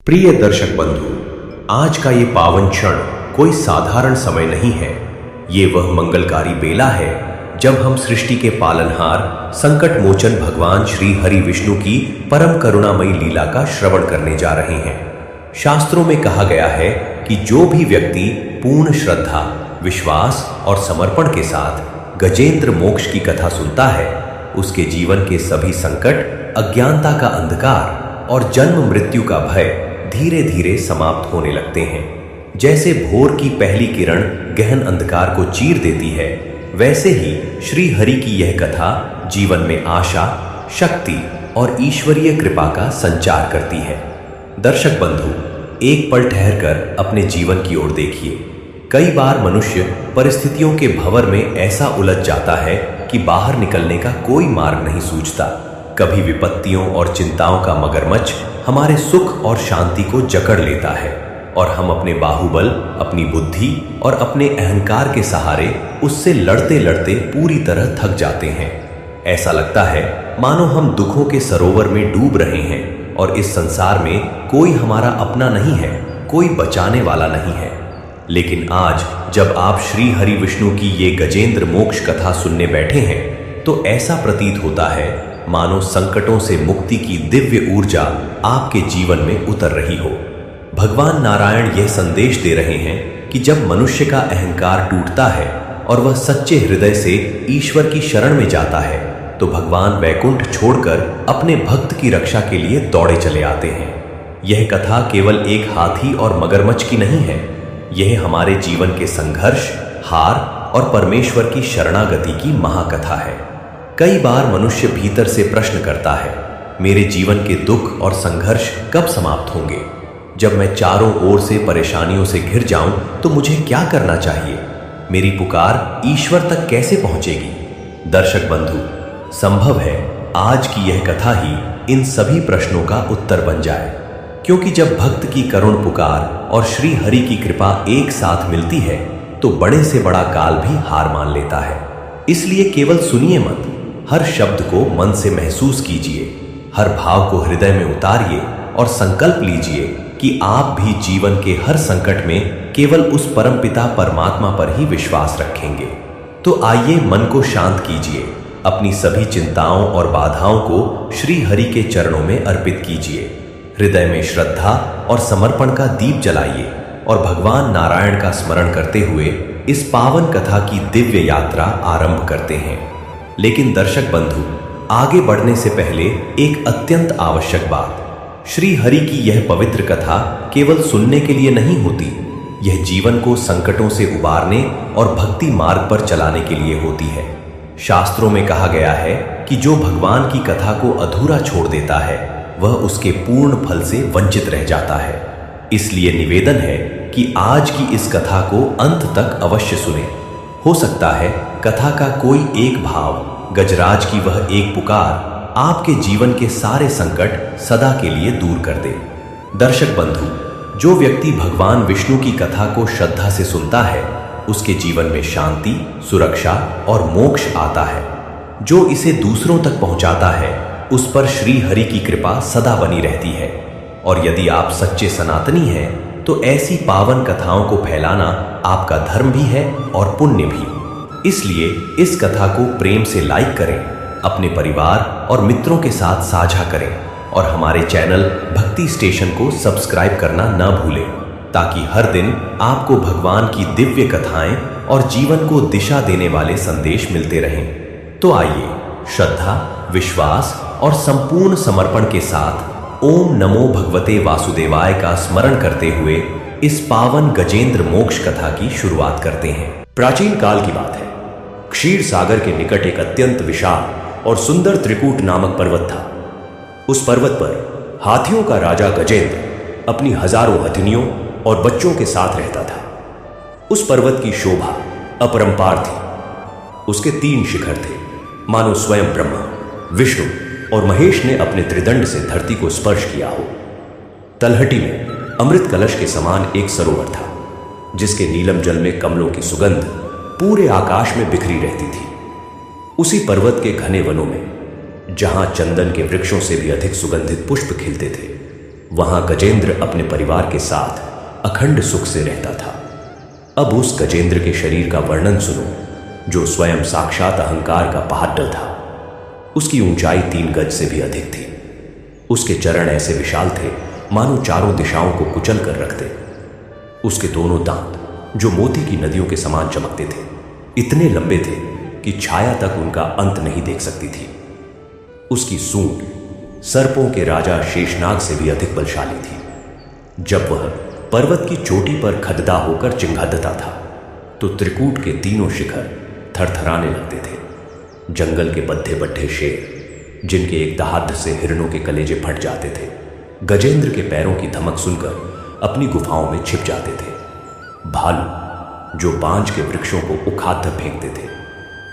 प्रिय दर्शक बंधु, आज का ये पावन क्षण कोई साधारण समय नहीं है। ये वह मंगलकारी बेला है जब हम सृष्टि के पालनहार, संकट मोचन भगवान श्री हरि विष्णु की परम करुणामयी लीला का श्रवण करने जा रहे हैं। शास्त्रों में कहा गया है कि जो भी व्यक्ति पूर्ण श्रद्धा, विश्वास और समर्पण के साथ गजेंद्र मोक्ष की कथा सुनता है, उसके जीवन के सभी संकट, अज्ञानता का अंधकार और जन्म मृत्यु का भय धीरे धीरे समाप्त होने लगते हैं। जैसे भोर की पहली किरण गहन अंधकार को चीर देती है, वैसे ही श्री हरि की यह कथा जीवन में आशा, शक्ति और ईश्वरीय कृपा का संचार करती है। दर्शक बंधु, एक पल ठहरकर अपने जीवन की ओर देखिए। कई बार मनुष्य परिस्थितियों के भंवर में ऐसा उलझ जाता है कि बाहर निकलने का कोई मार्ग नहीं सूझता। कभी विपत्तियों और चिंताओं का मगरमच्छ हमारे सुख और शांति को जकड़ लेता है और हम अपने बाहुबल, अपनी बुद्धि और अपने अहंकार के सहारे उससे लड़ते लड़ते पूरी तरह थक जाते हैं। ऐसा लगता है मानो हम दुखों के सरोवर में डूब रहे हैं और इस संसार में कोई हमारा अपना नहीं है, कोई बचाने वाला नहीं है। लेकिन आज जब आप श्री हरि विष्णु की ये गजेंद्र मोक्ष कथा सुनने बैठे हैं, तो ऐसा प्रतीत होता है मानो संकटों से मुक्ति की दिव्य ऊर्जा आपके जीवन में उतर रही हो। भगवान नारायण यह संदेश दे रहे हैं कि जब मनुष्य का अहंकार टूटता है और वह सच्चे हृदय से ईश्वर की शरण में जाता है, तो भगवान वैकुंठ छोड़कर अपने भक्त की रक्षा के लिए दौड़े चले आते हैं। यह कथा केवल एक हाथी और मगरमच्छ की नहीं है, यह हमारे जीवन के संघर्ष, हार और परमेश्वर की शरणागति की महाकथा है। कई बार मनुष्य भीतर से प्रश्न करता है, मेरे जीवन के दुख और संघर्ष कब समाप्त होंगे? जब मैं चारों ओर से परेशानियों से घिर जाऊं तो मुझे क्या करना चाहिए? मेरी पुकार ईश्वर तक कैसे पहुंचेगी? दर्शक बंधु, संभव है आज की यह कथा ही इन सभी प्रश्नों का उत्तर बन जाए, क्योंकि जब भक्त की करुण पुकार और श्री हरि की कृपा एक साथ मिलती है तो बड़े से बड़ा काल भी हार मान लेता है। इसलिए केवल सुनिए मत, हर शब्द को मन से महसूस कीजिए, हर भाव को हृदय में उतारिए और संकल्प लीजिए कि आप भी जीवन के हर संकट में केवल उस परमपिता परमात्मा पर ही विश्वास रखेंगे। तो आइए मन को शांत कीजिए, अपनी सभी चिंताओं और बाधाओं को श्री हरि के चरणों में अर्पित कीजिए। हृदय में श्रद्धा और समर्पण का दीप जलाइए और भगवान नारायण का स्मरण करते हुए इस पावन कथा की दिव्य यात्रा आरंभ करते हैं। लेकिन दर्शक बंधु, आगे बढ़ने से पहले एक अत्यंत आवश्यक बात, श्री हरि की यह पवित्र कथा केवल सुनने के लिए नहीं होती, यह जीवन को संकटों से उबारने और भक्ति मार्ग पर चलाने के लिए होती है। शास्त्रों में कहा गया है कि जो भगवान की कथा को अधूरा छोड़ देता है, वह उसके पूर्ण फल से वंचित रह जाता है। इसलिए निवेदन है कि आज की इस कथा को अंत तक अवश्य सुने। हो सकता है कथा का कोई एक भाव, गजराज की वह एक पुकार आपके जीवन के सारे संकट सदा के लिए दूर कर दे। दर्शक बंधु, जो व्यक्ति भगवान विष्णु की कथा को श्रद्धा से सुनता है, उसके जीवन में शांति, सुरक्षा और मोक्ष आता है। जो इसे दूसरों तक पहुंचाता है, उस पर श्री हरि की कृपा सदा बनी रहती है। और यदि आप सच्चे सनातनी हैं, तो ऐसी पावन कथाओं को फैलाना आपका धर्म भी है और पुण्य भी। इसलिए इस कथा को प्रेम से लाइक करें, अपने परिवार और मित्रों के साथ साझा करें और हमारे चैनल भक्ति स्टेशन को सब्सक्राइब करना न भूलें, ताकि हर दिन आपको भगवान की दिव्य कथाएं और जीवन को दिशा देने वाले संदेश मिलते रहें। तो आइए श्रद्धा, विश्वास और संपूर्ण समर्पण के साथ ओम नमो भगवते वासुदेवाय का स्मरण करते हुए इस पावन गजेंद्र मोक्ष कथा की शुरुआत करते हैं। प्राचीन काल की बात है। क्षीर सागर के निकट एक अत्यंत विशाल और सुंदर त्रिकूट नामक पर्वत था। उस पर्वत पर हाथियों का राजा गजेंद्र अपनी हजारों हथिनियों और बच्चों के साथ रहता था। उस पर्वत की शोभा अपरंपार थी। उसके 3 शिखर थे, मानो स्वयं ब्रह्मा, विष्णु और महेश ने अपने त्रिदंड से धरती को स्पर्श किया हो। तलहटी में अमृत कलश के समान एक सरोवर था, जिसके नीलम जल में कमलों की सुगंध पूरे आकाश में बिखरी रहती थी। उसी पर्वत के घने वनों में, जहां चंदन के वृक्षों से भी अधिक सुगंधित पुष्प खिलते थे, वहां गजेंद्र अपने परिवार के साथ अखंड सुख से रहता था। अब उस गजेंद्र के शरीर का वर्णन सुनो, जो स्वयं साक्षात अहंकार का पहाड़ था। उसकी ऊंचाई 3 गज से भी अधिक थी। उसके चरण ऐसे विशाल थे मानो चारों दिशाओं को कुचल कर रखते। उसके दोनों दांत, जो मोती की नदियों के समान चमकते थे, इतने लंबे थे कि छाया तक उनका अंत नहीं देख सकती थी। उसकी सूंड सर्पों के राजा शेषनाग से भी अधिक बलशाली थी। जब वह पर्वत की चोटी पर खददा होकर चिंगादता था तो त्रिकूट के तीनों शिखर थरथराने लगते थे। जंगल के बड्ढे बड्ढे शेर, जिनके एक दहाड़ से हिरणों के कलेजे फट जाते थे, गजेंद्र के पैरों की धमक सुनकर अपनी गुफाओं में छिप जाते थे। भालू, जो बांज के वृक्षों को उखाड़ फेंकते थे,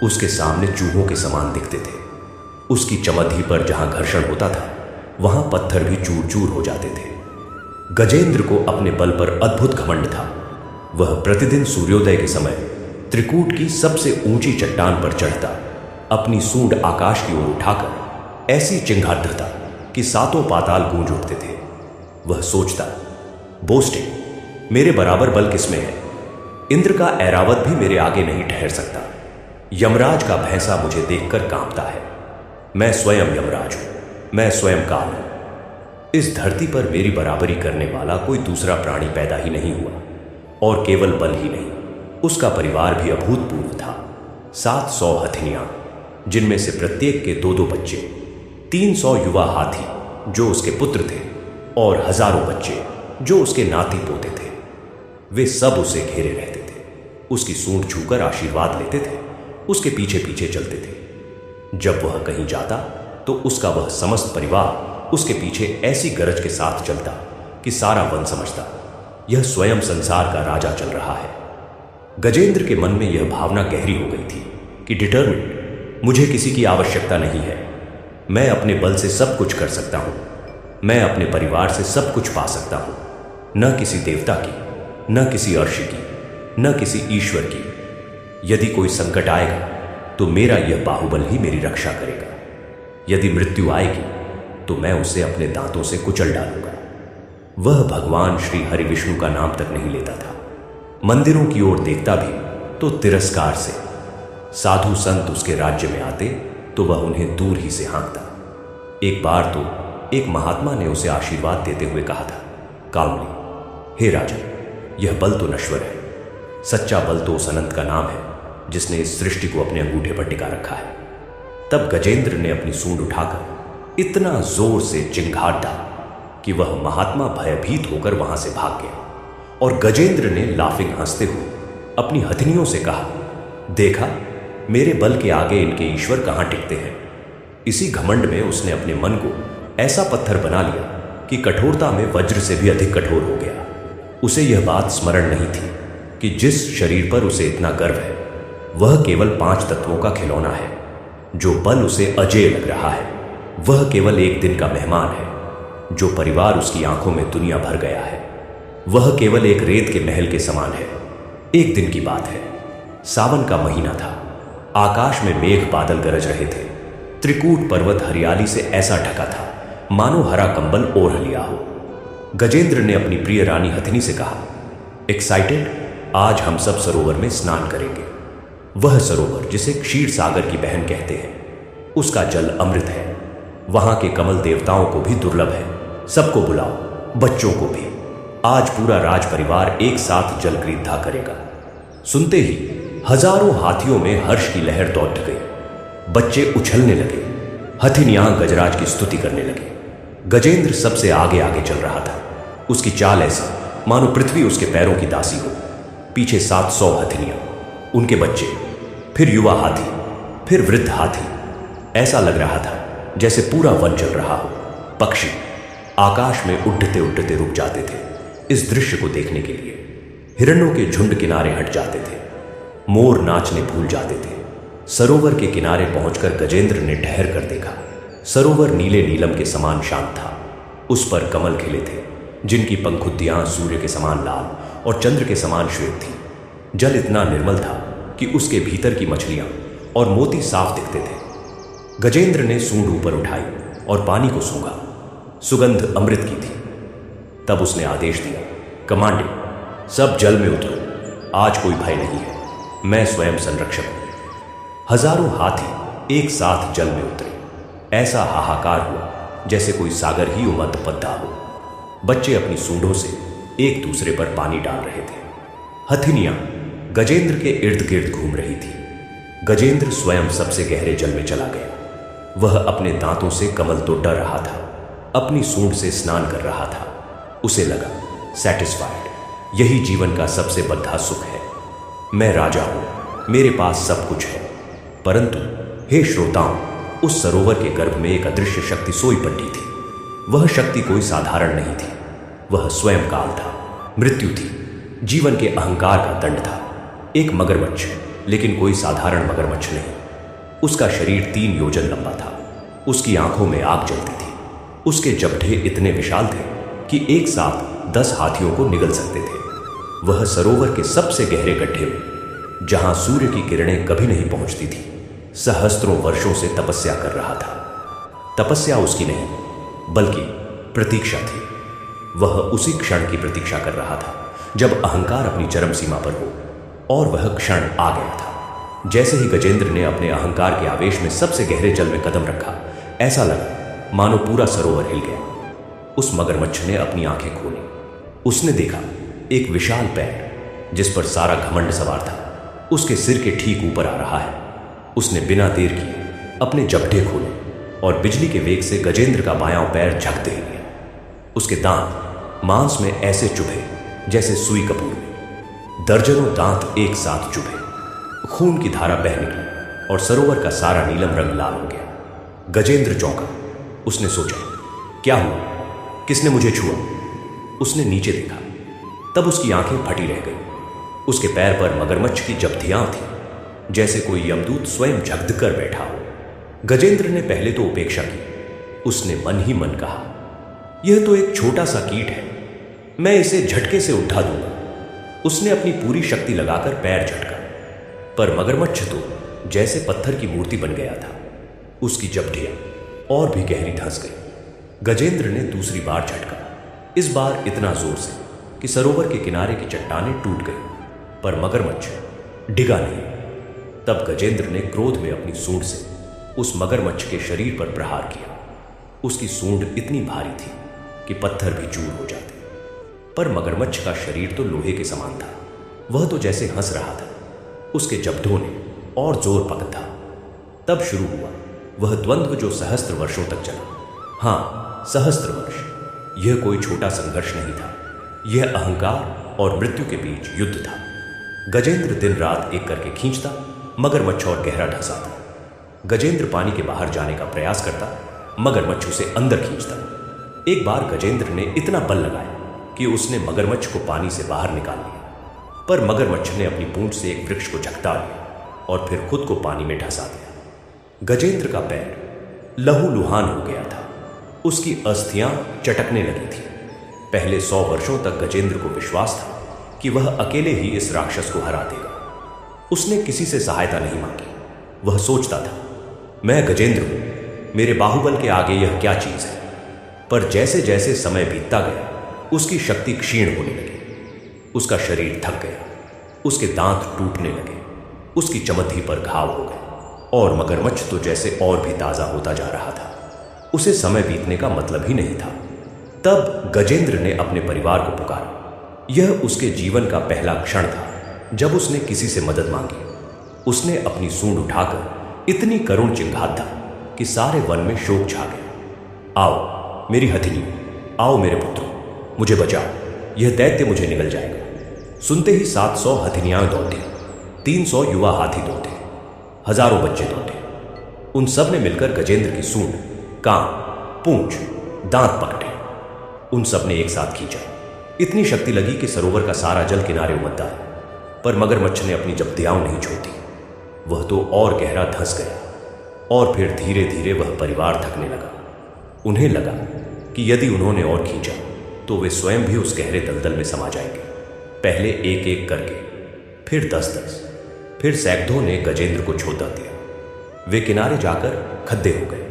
उसके सामने चूहों के समान दिखते थे। उसकी चमधी पर जहां घर्षण होता था, वहां पत्थर भी चूर चूर हो जाते थे। गजेंद्र को अपने बल पर अद्भुत घमंड था। वह प्रतिदिन सूर्योदय के समय त्रिकूट की सबसे ऊंची चट्टान पर चढ़ता, अपनी सूंड आकाश की ओर उठाकर ऐसी चिंगारता कि सातों पाताल गूंज उठते थे। वह सोचता, बोस्टे, मेरे बराबर बल किसमें है? इंद्र का ऐरावत भी मेरे आगे नहीं ठहर सकता। यमराज का भैंसा मुझे देखकर कांपता है। मैं स्वयं यमराज हूं, मैं स्वयं काल हूं। इस धरती पर मेरी बराबरी करने वाला कोई दूसरा प्राणी पैदा ही नहीं हुआ। और केवल बल ही नहीं, उसका परिवार भी अभूतपूर्व था। 700 हथिनियां, जिनमें से प्रत्येक के 2-2 बच्चे, 300 युवा हाथी जो उसके पुत्र थे, और हजारों बच्चे जो उसके नाती पोते थे। वे सब उसे घेरे रहते थे, उसकी सूंड छूकर आशीर्वाद लेते थे, उसके पीछे पीछे चलते थे। जब वह कहीं जाता तो उसका वह समस्त परिवार उसके पीछे ऐसी गरज के साथ चलता कि सारा वन समझता यह स्वयं संसार का राजा चल रहा है। गजेंद्र के मन में यह भावना गहरी हो गई थी कि डिटरमिन्ड, मुझे किसी की आवश्यकता नहीं है। मैं अपने बल से सब कुछ कर सकता हूं। मैं अपने परिवार से सब कुछ पा सकता हूं, न किसी देवता की, न किसी अर्षि की, न किसी ईश्वर की। यदि कोई संकट आएगा तो मेरा यह बाहुबल ही मेरी रक्षा करेगा। यदि मृत्यु आएगी तो मैं उसे अपने दांतों से कुचल डालूंगा। वह भगवान श्री हरि विष्णु का नाम तक नहीं लेता था। मंदिरों की ओर देखता भी तो तिरस्कार से। साधु संत उसके राज्य में आते तो वह उन्हें दूर ही से हाँकता। एक बार तो एक महात्मा ने उसे आशीर्वाद देते हुए कहा था, कामली, हे राजा, यह बल तो नश्वर है। सच्चा बल तो उस अनंत का नाम है जिसने इस सृष्टि को अपने अंगूठे पर टिका रखा है। तब गजेंद्र ने अपनी सूंड उठाकर इतना जोर से चिंगाड़ा कि वह महात्मा भयभीत होकर वहां से भाग गया। और गजेंद्र ने लाफिंग हंसते हुए अपनी हथनियों से कहा, देखा, मेरे बल के आगे इनके ईश्वर कहां टिकते हैं। इसी घमंड में उसने अपने मन को ऐसा पत्थर बना लिया कि कठोरता में वज्र से भी अधिक कठोर हो गया। उसे यह बात स्मरण नहीं थी कि जिस शरीर पर उसे इतना गर्व है वह केवल 5 तत्वों का खिलौना है। जो बल उसे अजेय लग रहा है वह केवल एक दिन का मेहमान है। जो परिवार उसकी आंखों में दुनिया भर गया है वह केवल एक रेत के महल के समान है। एक दिन की बात है, सावन का महीना था। आकाश में मेघ बादल गरज रहे थे। त्रिकूट पर्वत हरियाली से ऐसा ढका था मानो हरा कंबल ओढ़ लिया हो। गजेंद्र ने अपनी प्रिय रानी हथिनी से कहा, एक्साइटेड, आज हम सब सरोवर में स्नान करेंगे। वह सरोवर जिसे क्षीर सागर की बहन कहते हैं, उसका जल अमृत है। वहां के कमल देवताओं को भी दुर्लभ है। सबको बुलाओ, बच्चों को भी। आज पूरा राज परिवार एक साथ जल क्रीड़ा करेगा। सुनते ही हजारों हाथियों में हर्ष की लहर दौड़ गई। बच्चे उछलने लगे, हथिनियां गजराज की स्तुति करने लगे। गजेंद्र सबसे आगे आगे चल रहा था। उसकी चाल ऐसी मानो पृथ्वी उसके पैरों की दासी हो। पीछे 700 हथिनियां, उनके बच्चे, फिर युवा हाथी, फिर वृद्ध हाथी। ऐसा लग रहा था जैसे पूरा वन चल रहा हो। पक्षी आकाश में उड़ते उड़ते रुक जाते थे इस दृश्य को देखने के लिए। हिरणों के झुंड किनारे हट जाते थे, मोर नाचने भूल जाते थे। सरोवर के किनारे पहुंचकर गजेंद्र ने ठहर कर देखा। सरोवर नीले नीलम के समान शांत था। उस पर कमल खिले थे जिनकी पंखुद्दियां सूर्य के समान लाल और चंद्र के समान श्वेत थी। जल इतना निर्मल था कि उसके भीतर की मछलियां और मोती साफ दिखते थे। गजेंद्र ने सूंड ऊपर उठाई और पानी को सूंघा। सुगंध अमृत की थी। तब उसने आदेश दिया, कमांडे, सब जल में उतरो, आज कोई भय नहीं है, मैं स्वयं संरक्षक हूं। हजारों हाथी एक साथ जल में उतरे। ऐसा हाहाकार हुआ जैसे कोई सागर ही उमड़ पद्दा हो। बच्चे अपनी सूंडों से एक दूसरे पर पानी डाल रहे थे। हथिनियां गजेंद्र के इर्द गिर्द घूम रही थी। गजेंद्र स्वयं सबसे गहरे जल में चला गया। वह अपने दांतों से कमल तो डर रहा था, अपनी सूंड से स्नान कर रहा था। उसे लगा सेटिस्फाइड, यही जीवन का सबसे बद्धा सुख है। मैं राजा हूं, मेरे पास सब कुछ है। परंतु हे श्रोताओं, उस सरोवर के गर्भ में एक अदृश्य शक्ति सोई पड़ी थी। वह शक्ति कोई साधारण नहीं थी, वह स्वयं काल था, मृत्यु थी, जीवन के अहंकार का दंड था। एक मगरमच्छ, लेकिन कोई साधारण मगरमच्छ नहीं। उसका शरीर 3 योजन लंबा था। उसकी आंखों में आग जलती थी। उसके जबड़े इतने विशाल थे कि एक साथ 10 हाथियों को निगल सकते थे। वह सरोवर के सबसे गहरे गड्ढे में, जहां सूर्य की किरणें कभी नहीं पहुंचती थी, सहस्त्रों वर्षों से तपस्या कर रहा था। तपस्या उसकी नहीं, बल्कि प्रतीक्षा थी। वह उसी क्षण की प्रतीक्षा कर रहा था जब अहंकार अपनी चरम सीमा पर हो, और वह क्षण आ गया था। जैसे ही गजेंद्र ने अपने अहंकार के आवेश में सबसे गहरे जल में कदम रखा, ऐसा लगा मानो पूरा सरोवर हिल गया। उस मगरमच्छ ने अपनी आंखें खोली। उसने देखा एक विशाल पैर, जिस पर सारा घमंड सवार था, उसके सिर के ठीक ऊपर आ रहा है। उसने बिना देर किए अपने जबड़े खोले और बिजली के वेग से गजेंद्र का बायां पैर झक दे लिया। उसके दांत मांस में ऐसे चुभे जैसे सुई कपूर में। दर्जनों दांत एक साथ चुभे। खून की धारा बह निकली और सरोवर का सारा नीलम रंग लाल हो गया। गजेंद्र चौंका। उसने सोचा, क्या हुआ? किसने मुझे छुआ? उसने नीचे देखा, तब उसकी आंखें फटी रह गई। उसके पैर पर मगरमच्छ की जब्तियां थीं, जैसे कोई यमदूत स्वयं झकझक कर बैठा हो। गजेंद्र ने पहले तो उपेक्षा की। उसने मन ही मन कहा, यह तो एक छोटा सा कीट है, मैं इसे झटके से उठा दूंगा। उसने अपनी पूरी शक्ति लगाकर पैर झटका, पर मगरमच्छ तो जैसे पत्थर की मूर्ति बन गया था। उसकी जबड़ियां और भी गहरी धंस गई। गजेंद्र ने दूसरी बार झटका, इस बार इतना जोर से कि सरोवर के किनारे की चट्टानें टूट गई, पर मगरमच्छ डिगा नहीं। तब गजेंद्र ने क्रोध में अपनी सूंड से उस मगरमच्छ के शरीर पर प्रहार किया। उसकी सूंड इतनी भारी थी कि पत्थर भी चूर हो जाते, पर मगरमच्छ का शरीर तो लोहे के समान था। वह तो जैसे हंस रहा था। उसके जबड़ों ने और जोर पकड़ा। तब शुरू हुआ वह द्वंद्व जो सहस्त्र वर्षों तक चला। हां, सहस्त्र वर्ष। यह कोई छोटा संघर्ष नहीं था, यह अहंकार और मृत्यु के बीच युद्ध था। गजेंद्र दिन रात एक करके खींचता, मगरमच्छ और गहरा धंसाता। गजेंद्र पानी के बाहर जाने का प्रयास करता, मगरमच्छ उसे अंदर खींचता। एक बार गजेंद्र ने इतना बल लगाया कि उसने मगरमच्छ को पानी से बाहर निकाल लिया, पर मगरमच्छ ने अपनी पूंछ से एक वृक्ष को झकटा लिया और फिर खुद को पानी में धंसा दिया। गजेंद्र का पैर लहूलुहान हो गया था। उसकी अस्थियां चटकने लगी थी। पहले 100 वर्षों तक गजेंद्र को विश्वास था कि वह अकेले ही इस राक्षस को हरा देगा। उसने किसी से सहायता नहीं मांगी। वह सोचता था, मैं गजेंद्र हूं, मेरे बाहुबल के आगे यह क्या चीज है। पर जैसे जैसे समय बीतता गया, उसकी शक्ति क्षीण होने लगी। उसका शरीर थक गया, उसके दांत टूटने लगे, उसकी चमड़ी पर घाव हो गए, और मगरमच्छ तो जैसे और भी ताजा होता जा रहा था। उसे समय बीतने का मतलब ही नहीं था। तब गजेंद्र ने अपने परिवार को पुकारा। यह उसके जीवन का पहला क्षण था जब उसने किसी से मदद मांगी। उसने अपनी सूंड उठाकर इतनी करुण चिंगार दा कि सारे वन में शोक छा गया। आओ मेरी हथिनी, आओ मेरे पुत्रों, मुझे बचाओ, यह दैत्य मुझे निगल जाएगा। सुनते ही 700 हथिनियां दौड़ती, 300 युवा हाथी दौड़ते, हजारों बच्चे दौड़ते। उन सब ने मिलकर गजेंद्र की सूंड, कान, पूंछ, दांत पकड़े। उन सब ने एक साथ खींचा। इतनी शक्ति लगी कि सरोवर का सारा जल किनारे उमड़ आया, पर मगरमच्छ ने अपनी जब्तियां नहीं छोड़ी। वह तो और गहरा धंस गया, और फिर धीरे धीरे वह परिवार थकने लगा। उन्हें लगा कि यदि उन्होंने और खींचा तो वे स्वयं भी उस गहरे दलदल में समा जाएंगे। पहले एक एक करके, फिर 10-10, फिर सैकड़ों ने गजेंद्र को छोड़ा दिया। वे किनारे जाकर खड्डे हो गए,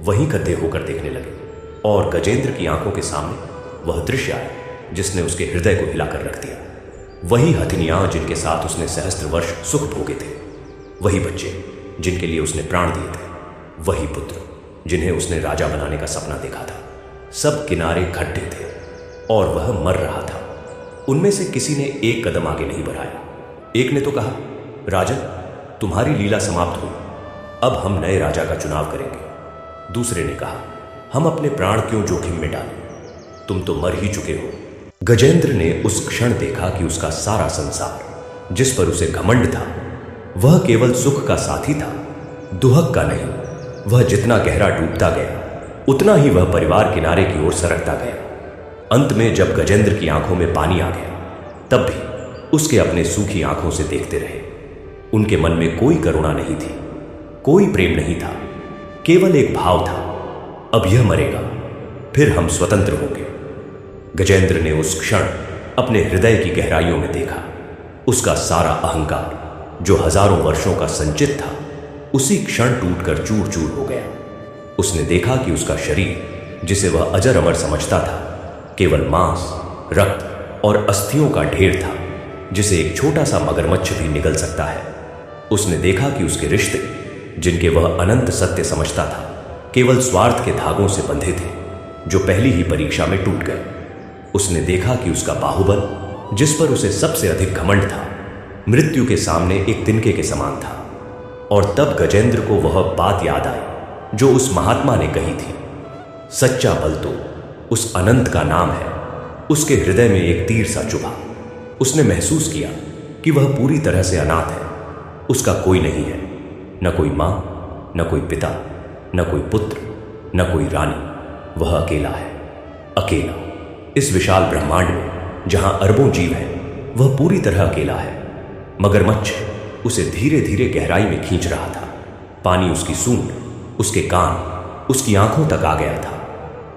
वहीं खड्डे होकर देखने लगे, और गजेंद्र की आंखों के सामने वह दृश्य आया जिसने उसके हृदय को हिलाकर रख दिया। वही हथिनियां जिनके साथ उसने सहस्त्र वर्ष सुख भोगे थे, वही बच्चे जिनके लिए उसने प्राण दिए थे, वही पुत्र जिन्हें उसने राजा बनाने का सपना देखा था। सब किनारे खड्डे थे और वह मर रहा था। उनमें से किसी ने एक कदम आगे नहीं बढ़ाया। एक ने तो कहा, राजन, तुम्हारी लीला समाप्त हुई, अब हम नए राजा का चुनाव करेंगे। दूसरे ने कहा, हम अपने प्राण क्यों जोखिम में डालें, तुम तो मर ही चुके हो। गजेंद्र ने उस क्षण देखा कि उसका सारा संसार जिस पर उसे घमंड था वह केवल सुख का साथी था, दुहक का नहीं। वह जितना गहरा डूबता गया उतना ही वह परिवार किनारे की ओर सरकता गया। अंत में जब गजेंद्र की आंखों में पानी आ गया तब भी उसके अपने सूखी आंखों से देखते रहे। उनके मन में कोई करुणा नहीं थी, कोई प्रेम नहीं था, केवल एक भाव था, अब यह मरेगा फिर हम स्वतंत्र होंगे। गजेंद्र ने उस क्षण अपने हृदय की गहराइयों में देखा। उसका सारा अहंकार जो हजारों वर्षों का संचित था उसी क्षण टूटकर चूर चूर हो गया। उसने देखा कि उसका शरीर जिसे वह अजर अमर समझता था केवल मांस, रक्त और अस्थियों का ढेर था जिसे एक छोटा सा मगरमच्छ भी निगल सकता है। उसने देखा कि उसके रिश्ते जिनके वह अनंत सत्य समझता था केवल स्वार्थ के धागों से बंधे थे जो पहली ही परीक्षा में टूट गए। उसने देखा कि उसका बाहुबल जिस पर उसे सबसे अधिक घमंड था मृत्यु के सामने एक तिनके के समान था। और तब गजेंद्र को वह बात याद आई जो उस महात्मा ने कही थी, सच्चा बल तो उस अनंत का नाम है। उसके हृदय में एक तीर सा चुभा। उसने महसूस किया कि वह पूरी तरह से अनाथ है। उसका कोई नहीं है, न कोई मां, न कोई पिता, न कोई पुत्र, न कोई रानी। वह अकेला है, अकेला। इस विशाल ब्रह्मांड में जहां अरबों जीव हैं वह पूरी तरह अकेला है। मगरमच्छ उसे धीरे धीरे गहराई में खींच रहा था। पानी उसकी सूंड, उसके कान, उसकी आंखों तक आ गया था।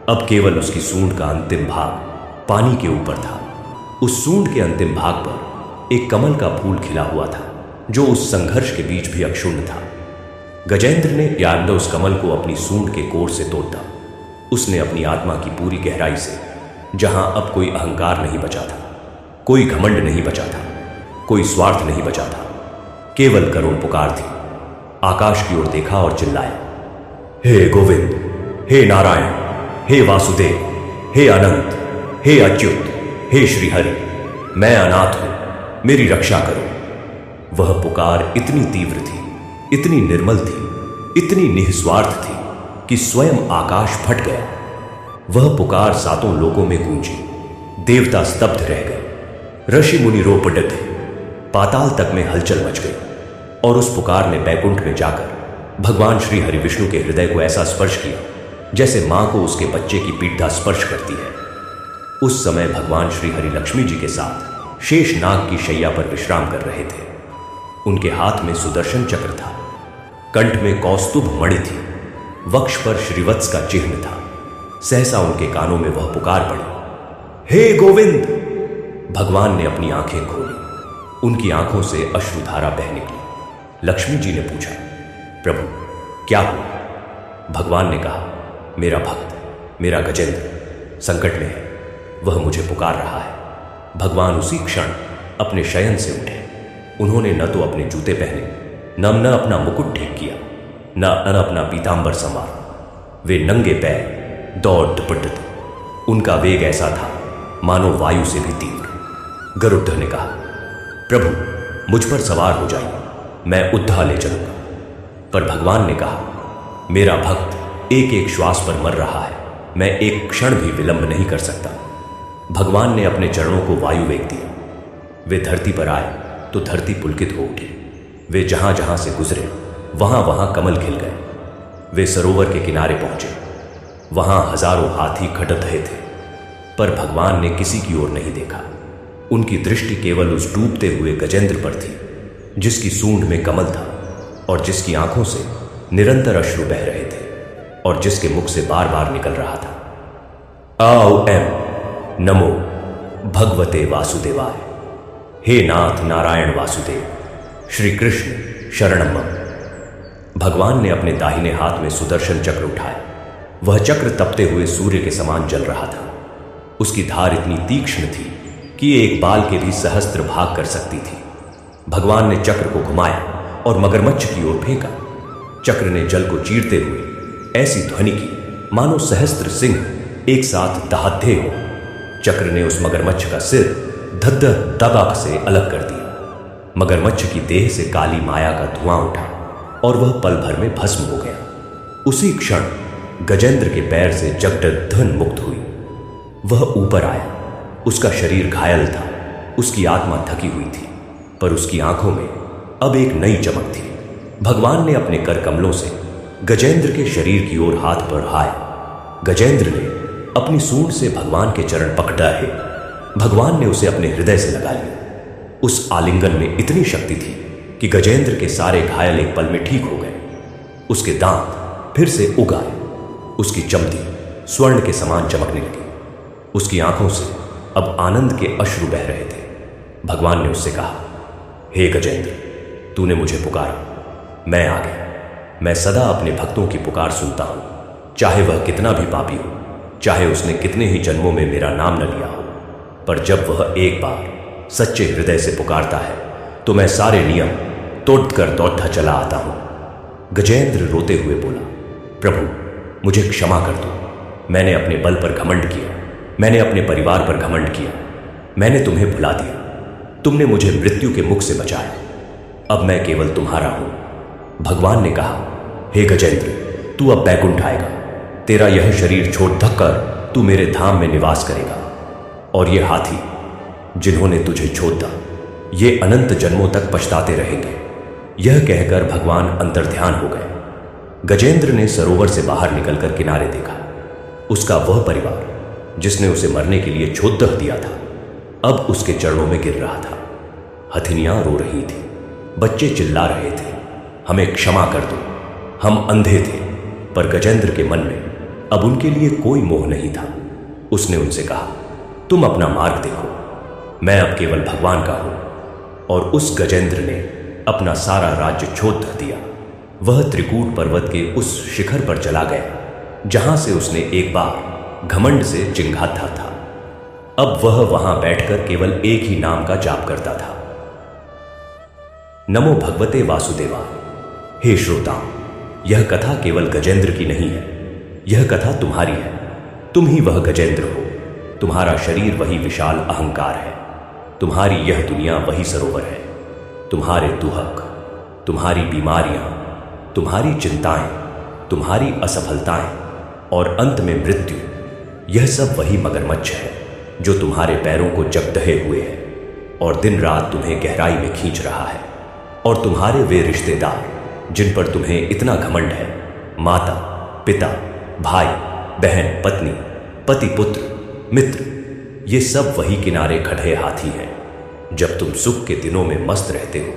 अब केवल उसकी सूंड का अंतिम भाग पानी के ऊपर था। उस सूंड के अंतिम भाग पर एक कमल का फूल खिला हुआ था जो उस संघर्ष के बीच भी अक्षुण्ण था। गजेंद्र ने यार्द उस कमल को अपनी सूंड के कोर से तोड़ा। उसने अपनी आत्मा की पूरी गहराई से, जहां अब कोई अहंकार नहीं बचा था, कोई घमंड नहीं बचा था, कोई स्वार्थ नहीं बचा था, केवल करुण पुकार थी। आकाश की ओर देखा और चिल्लाया, हे गोविंद, हे नारायण, हे वासुदेव, हे अनंत, हे अच्युत, हे श्रीहरि, मैं अनाथ हूं, मेरी रक्षा करो। वह पुकार इतनी तीव्र थी, इतनी निर्मल थी, इतनी निस्वार्थ थी कि स्वयं आकाश फट गया। वह पुकार सातों लोकों में गूंजी। देवता स्तब्ध रह गए, ऋषि मुनि रो पड़े थे, पाताल तक में हलचल मच गई। और उस पुकार ने बैकुंठ में जाकर भगवान श्री हरि विष्णु के हृदय को ऐसा स्पर्श किया जैसे मां को उसके बच्चे की पीड़ा स्पर्श करती है। उस समय भगवान श्री हरि लक्ष्मी जी के साथ शेष नाग की शैया पर विश्राम कर रहे थे। उनके हाथ में सुदर्शन चक्र था, कंठ में कौस्तुभ मणि थी, वक्ष पर श्रीवत्स का चिन्ह था। सहसा उनके कानों में वह पुकार पड़ी, हे गोविंद। भगवान ने अपनी आंखें खोली, उनकी आंखों से अश्रुधारा बह निकली। लक्ष्मी जी ने पूछा, प्रभु क्या हुआ? भगवान ने कहा, मेरा भक्त, मेरा गजेंद्र संकट में है, वह मुझे पुकार रहा है। भगवान उसी क्षण अपने शयन से उठे। उन्होंने न तो अपने जूते पहने, न अपना मुकुट ठीक किया, न अपना पीतांबर संवारा। वे नंगे पैर दौड़ दुपट थे। उनका वेग ऐसा था मानो वायु से भी तीव्र। गरुड़ ने कहा, प्रभु मुझ पर सवार हो जाइए, मैं उद्धा ले चलूंगा। पर भगवान ने कहा, मेरा भक्त एक एक श्वास पर मर रहा है, मैं एक क्षण भी विलंब नहीं कर सकता। भगवान ने अपने चरणों को वायु वेग दिया। वे धरती पर आए तो धरती पुलकित हो उठी। वे जहां जहां से गुजरे वहां वहां कमल खिल गए। वे सरोवर के किनारे पहुंचे, वहां हजारों हाथी खटत रहे थे, पर भगवान ने किसी की ओर नहीं देखा। उनकी दृष्टि केवल उस डूबते हुए गजेंद्र पर थी, जिसकी सूंड में कमल था और जिसकी आंखों से निरंतर अश्रु बह रहे थे और जिसके मुख से बार बार निकल रहा था, आओ एम नमो भगवते वासुदेवाय। हे नाथ नारायण वासुदेव, श्री कृष्ण शरणम मम। भगवान ने अपने दाहिने हाथ में सुदर्शन चक्र उठाया। वह चक्र तपते हुए सूर्य के समान जल रहा था। उसकी धार इतनी तीक्ष्ण थी कि एक बाल के भी सहस्त्र भाग कर सकती थी। भगवान ने चक्र को घुमाया और मगरमच्छ की ओर फेंका। चक्र ने जल को चीरते हुए ऐसी ध्वनि की मानो सहस्त्र सिंह एक साथ दहाड़ते हो। चक्र ने उस मगरमच्छ का सिर धद्दह दबाक से अलग कर दिया। मगरमच्छ की देह से काली माया का धुआं उठा और वह पल भर में भस्म हो गया। उसी क्षण गजेंद्र के पैर से जगदधन मुक्त हुई। वह ऊपर आया। उसका शरीर घायल था, उसकी आत्मा थकी हुई थी, पर उसकी आंखों में अब एक नई चमक थी। भगवान ने अपने कर कमलों से गजेंद्र के शरीर की ओर हाथ बढ़ाया। गजेंद्र ने अपनी सूंड से भगवान के चरण पकड़े। भगवान ने उसे अपने हृदय से लगा लिया। उस आलिंगन में इतनी शक्ति थी कि गजेंद्र के सारे घायल एक पल में ठीक हो गए। उसके दांत फिर से उग आए। उसकी चमड़ी स्वर्ण के समान चमकने लगी। उसकी आंखों से अब आनंद के अश्रु बह रहे थे। भगवान ने उससे कहा, हे गजेंद्र, तूने मुझे पुकारा, मैं आ गया। मैं सदा अपने भक्तों की पुकार सुनता हूं, चाहे वह कितना भी पापी हो, चाहे उसने कितने ही जन्मों में मेरा नाम न लिया हो। पर जब वह एक बार सच्चे हृदय से पुकारता है तो मैं सारे नियम तोड़कर दौड़ता चला आता हूं। गजेंद्र रोते हुए बोला, प्रभु, मुझे क्षमा कर दो। मैंने अपने बल पर घमंड किया, मैंने अपने परिवार पर घमंड किया, मैंने तुम्हें भुला दिया। तुमने मुझे मृत्यु के मुख से बचाया, अब मैं केवल तुम्हारा हूं। भगवान ने कहा, हे गजेंद्र, तू अब बैकुंठ आएगा। तेरा यह शरीर छोड़ धक्कर तू मेरे धाम में निवास करेगा। और ये हाथी जिन्होंने तुझे छोड़ा, ये अनंत जन्मों तक पछताते रहेंगे। यह कहकर भगवान अंतर्ध्यान हो गए। गजेंद्र ने सरोवर से बाहर निकलकर किनारे देखा। उसका वह परिवार जिसने उसे मरने के लिए छोड़ दिया था, अब उसके चरणों में गिर रहा था। हथिनियां रो रही थी, बच्चे चिल्ला रहे थे, हमें क्षमा कर दो, हम अंधे थे। पर गजेंद्र के मन में अब उनके लिए कोई मोह नहीं था। उसने उनसे कहा, तुम अपना मार्ग देखो, मैं अब केवल भगवान का हूं। और उस गजेंद्र ने अपना सारा राज्य छोड़ दिया। वह त्रिकूट पर्वत के उस शिखर पर चला गया जहां से उसने एक बार घमंड से चिंघाता था। अब वह वहां बैठकर केवल एक ही नाम का जाप करता था, नमो भगवते वासुदेवाय। हे श्रोताओ, यह कथा केवल गजेंद्र की नहीं है, यह कथा तुम्हारी है। तुम ही वह गजेंद्र हो। तुम्हारा शरीर वही विशाल अहंकार है, तुम्हारी यह दुनिया वही सरोवर है। तुम्हारे दुहक, तुम्हारी बीमारियां, तुम्हारी चिंताएं, तुम्हारी असफलताएं और अंत में मृत्यु, यह सब वही मगरमच्छ है जो तुम्हारे पैरों को जकदहे हुए है और दिन रात तुम्हें गहराई में खींच रहा है। और तुम्हारे वे रिश्तेदार जिन पर तुम्हें इतना घमंड है, माता, पिता, भाई, बहन, पत्नी, पति, पुत्र, मित्र, ये सब वही किनारे खड़े हाथी हैं। जब तुम सुख के दिनों में मस्त रहते हो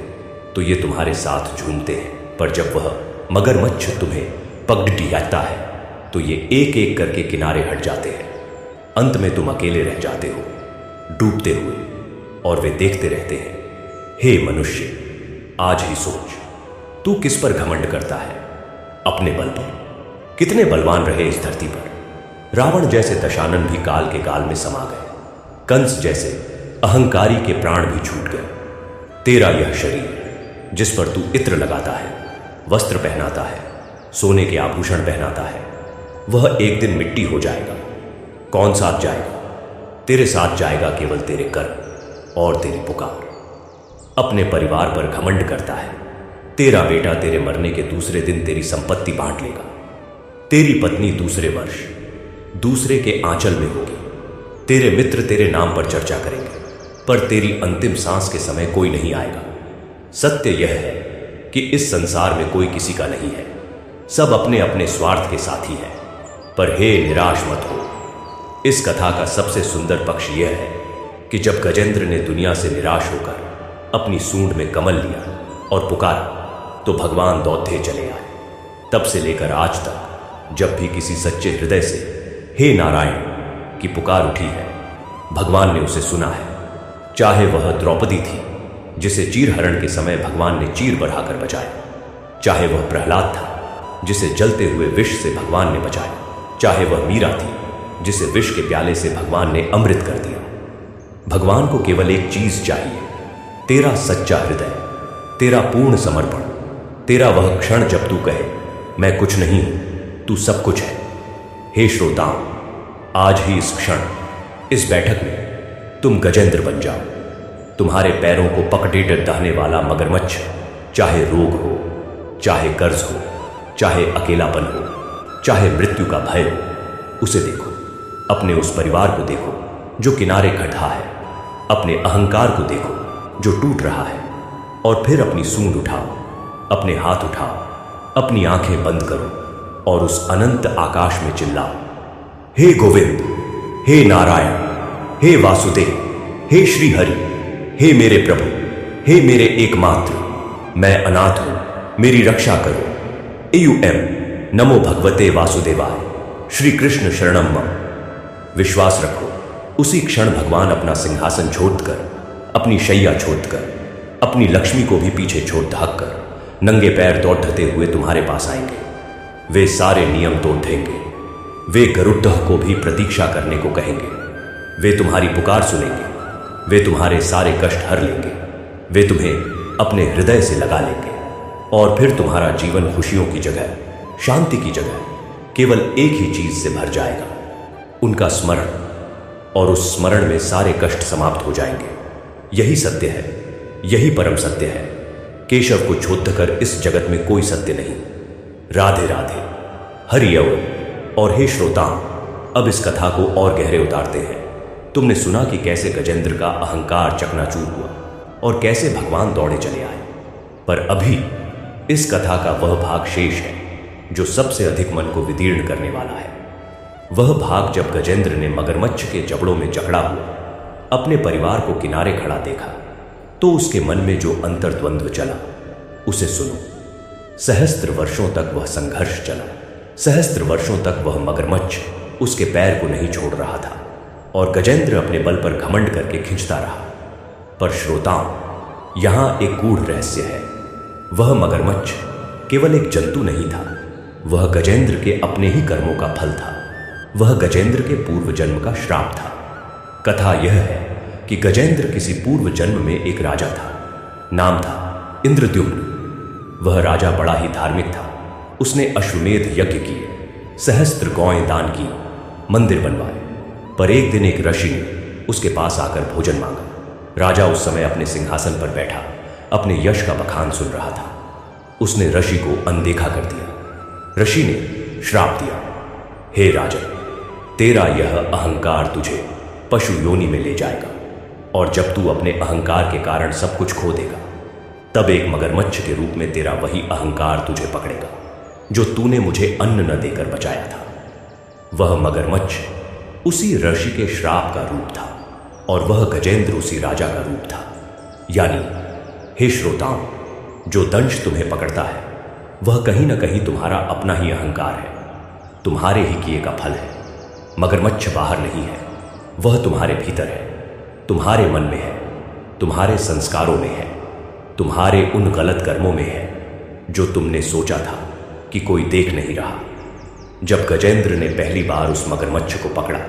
तो ये तुम्हारे साथ झूमते हैं, पर जब वह मगरमच्छ तुम्हें पकड़ लियाता है तो ये एक एक करके किनारे हट जाते हैं। अंत में तुम अकेले रह जाते हो, डूबते हुए, और वे देखते रहते हैं। हे मनुष्य, आज ही सोच, तू किस पर घमंड करता है? अपने बल पर। कितने बलवान रहे इस धरती पर। रावण जैसे दशानन भी काल के गाल में समा गए। कंस जैसे अहंकारी के प्राण भी छूट गए। तेरा यह शरीर जिस पर तू इत्र लगाता है, वस्त्र पहनाता है, सोने के आभूषण पहनाता है, वह एक दिन मिट्टी हो जाएगा। कौन साथ जाएगा? तेरे साथ जाएगा केवल तेरे कर्म और तेरी पुकार। अपने परिवार पर घमंड करता है। तेरा बेटा तेरे मरने के दूसरे दिन तेरी संपत्ति बांट लेगा। तेरी पत्नी दूसरे वर्ष दूसरे के आंचल में होगी। तेरे मित्र तेरे नाम पर चर्चा करेंगे, पर तेरी अंतिम सांस के समय कोई नहीं आएगा। सत्य यह है कि इस संसार में कोई किसी का नहीं है, सब अपने अपने स्वार्थ के साथी हैं। पर हे निराश मत हो। इस कथा का सबसे सुंदर पक्ष यह है कि जब गजेंद्र ने दुनिया से निराश होकर अपनी सूंड में कमल लिया और पुकारा तो भगवान दौड़ते चले आए। तब से लेकर आज तक जब भी किसी सच्चे हृदय से हे नारायण की पुकार उठी है, भगवान ने उसे सुना है। चाहे वह द्रौपदी थी जिसे चीरहरण के समय भगवान ने चीर बढ़ाकर बचाया, चाहे वह प्रहलाद था जिसे जलते हुए विष से भगवान ने बचाया, चाहे वह मीरा थी जिसे विष के प्याले से भगवान ने अमृत कर दिया। भगवान को केवल एक चीज चाहिए, तेरा सच्चा हृदय, तेरा पूर्ण समर्पण, तेरा वह क्षण जब तू कहे मैं कुछ नहीं हूं, तू सब कुछ है। हे श्रोताओं, आज ही इस क्षण, इस बैठक में तुम गजेंद्र बन जाओ। तुम्हारे पैरों को पकड़े दहने वाला मगरमच्छ, चाहे रोग हो, चाहे कर्ज हो, चाहे अकेलापन हो, चाहे मृत्यु का भय हो, उसे देखो। अपने उस परिवार को देखो जो किनारे खड़ा है, अपने अहंकार को देखो जो टूट रहा है, और फिर अपनी सूंड उठाओ, अपने हाथ उठाओ, अपनी आंखें बंद करो और उस अनंत आकाश में चिल्लाओ, हे गोविंद, हे नारायण, हे वासुदेव, हे श्री हरि, हे मेरे प्रभु, हे मेरे एकमात्र, मैं अनाथ हूं, मेरी रक्षा करो। एयुएम नमो भगवते वासुदेवाय, श्री कृष्ण शरणम मम। विश्वास रखो, उसी क्षण भगवान अपना सिंहासन छोड़कर, अपनी शैया छोड़कर, अपनी लक्ष्मी को भी पीछे छोड़ ढक कर नंगे पैर दौड़ते हुए तुम्हारे पास आएंगे। वे सारे नियम तोड़ देंगे, वे गरुड़ध्वज को भी प्रतीक्षा करने को कहेंगे, वे तुम्हारी पुकार सुनेंगे, वे तुम्हारे सारे कष्ट हर लेंगे, वे तुम्हें अपने हृदय से लगा लेंगे, और फिर तुम्हारा जीवन खुशियों की जगह, शांति की जगह केवल एक ही चीज से भर जाएगा, उनका स्मरण, और उस स्मरण में सारे कष्ट समाप्त हो जाएंगे। यही सत्य है, यही परम सत्य है। केशव को छोड़कर इस जगत में कोई सत्य नहीं। राधे राधे, हरि ओम। और हे श्रोताओं, अब इस कथा को और गहरे उतारते हैं। तुमने सुना कि कैसे गजेंद्र का अहंकार चकनाचूर हुआ और कैसे भगवान दौड़े चले आए, पर अभी इस कथा का वह भाग शेष है जो सबसे अधिक मन को विदीर्ण करने वाला है। वह भाग जब गजेंद्र ने मगरमच्छ के जबड़ों में जकड़ा हुआ अपने परिवार को किनारे खड़ा देखा, तो उसके मन में जो अंतर्द्वंद्व चला, उसे सुनो। सहस्त्र वर्षों तक वह संघर्ष चला, सहस्त्र वर्षों तक वह मगरमच्छ उसके पैर को नहीं छोड़ रहा था, और गजेंद्र अपने बल पर घमंड करके खींचता रहा। पर श्रोताओं, यहां एक गूढ़ रहस्य है। वह मगरमच्छ केवल एक जंतु नहीं था, वह गजेंद्र के अपने ही कर्मों का फल था। वह गजेंद्र के पूर्व जन्म का श्राप था। कथा यह है कि गजेंद्र किसी पूर्व जन्म में एक राजा था, नाम था इंद्रद्युम्न। वह राजा बड़ा ही धार्मिक था। उसने अश्वमेध यज्ञ किए, सहस्त्र गौएं दान की, मंदिर बनवाए। पर एक दिन एक ऋषि ने उसके पास आकर भोजन मांगा। राजा उस समय अपने सिंहासन पर बैठा अपने यश का बखान सुन रहा था। उसने ऋषि को अनदेखा कर दिया। ऋषि ने श्राप दिया, हे राजन, तेरा यह अहंकार तुझे पशु योनि में ले जाएगा, और जब तू अपने अहंकार के कारण सब कुछ खो देगा, तब एक मगरमच्छ के रूप में तेरा वही अहंकार तुझे पकड़ेगा जो तूने मुझे अन्न न देकर बचाया था। वह मगरमच्छ उसी ऋषि के श्राप का रूप था, और वह गजेंद्र उसी राजा का रूप था। यानी हे श्रोताओं, जो दंश तुम्हें पकड़ता है वह कहीं ना कहीं तुम्हारा अपना ही अहंकार है, तुम्हारे ही किए का फल है। मगरमच्छ बाहर नहीं है, वह तुम्हारे भीतर है, तुम्हारे मन में है, तुम्हारे संस्कारों में है, तुम्हारे उन गलत कर्मों में है जो तुमने सोचा था कि कोई देख नहीं रहा। जब गजेंद्र ने पहली बार उस मगरमच्छ को पकड़ा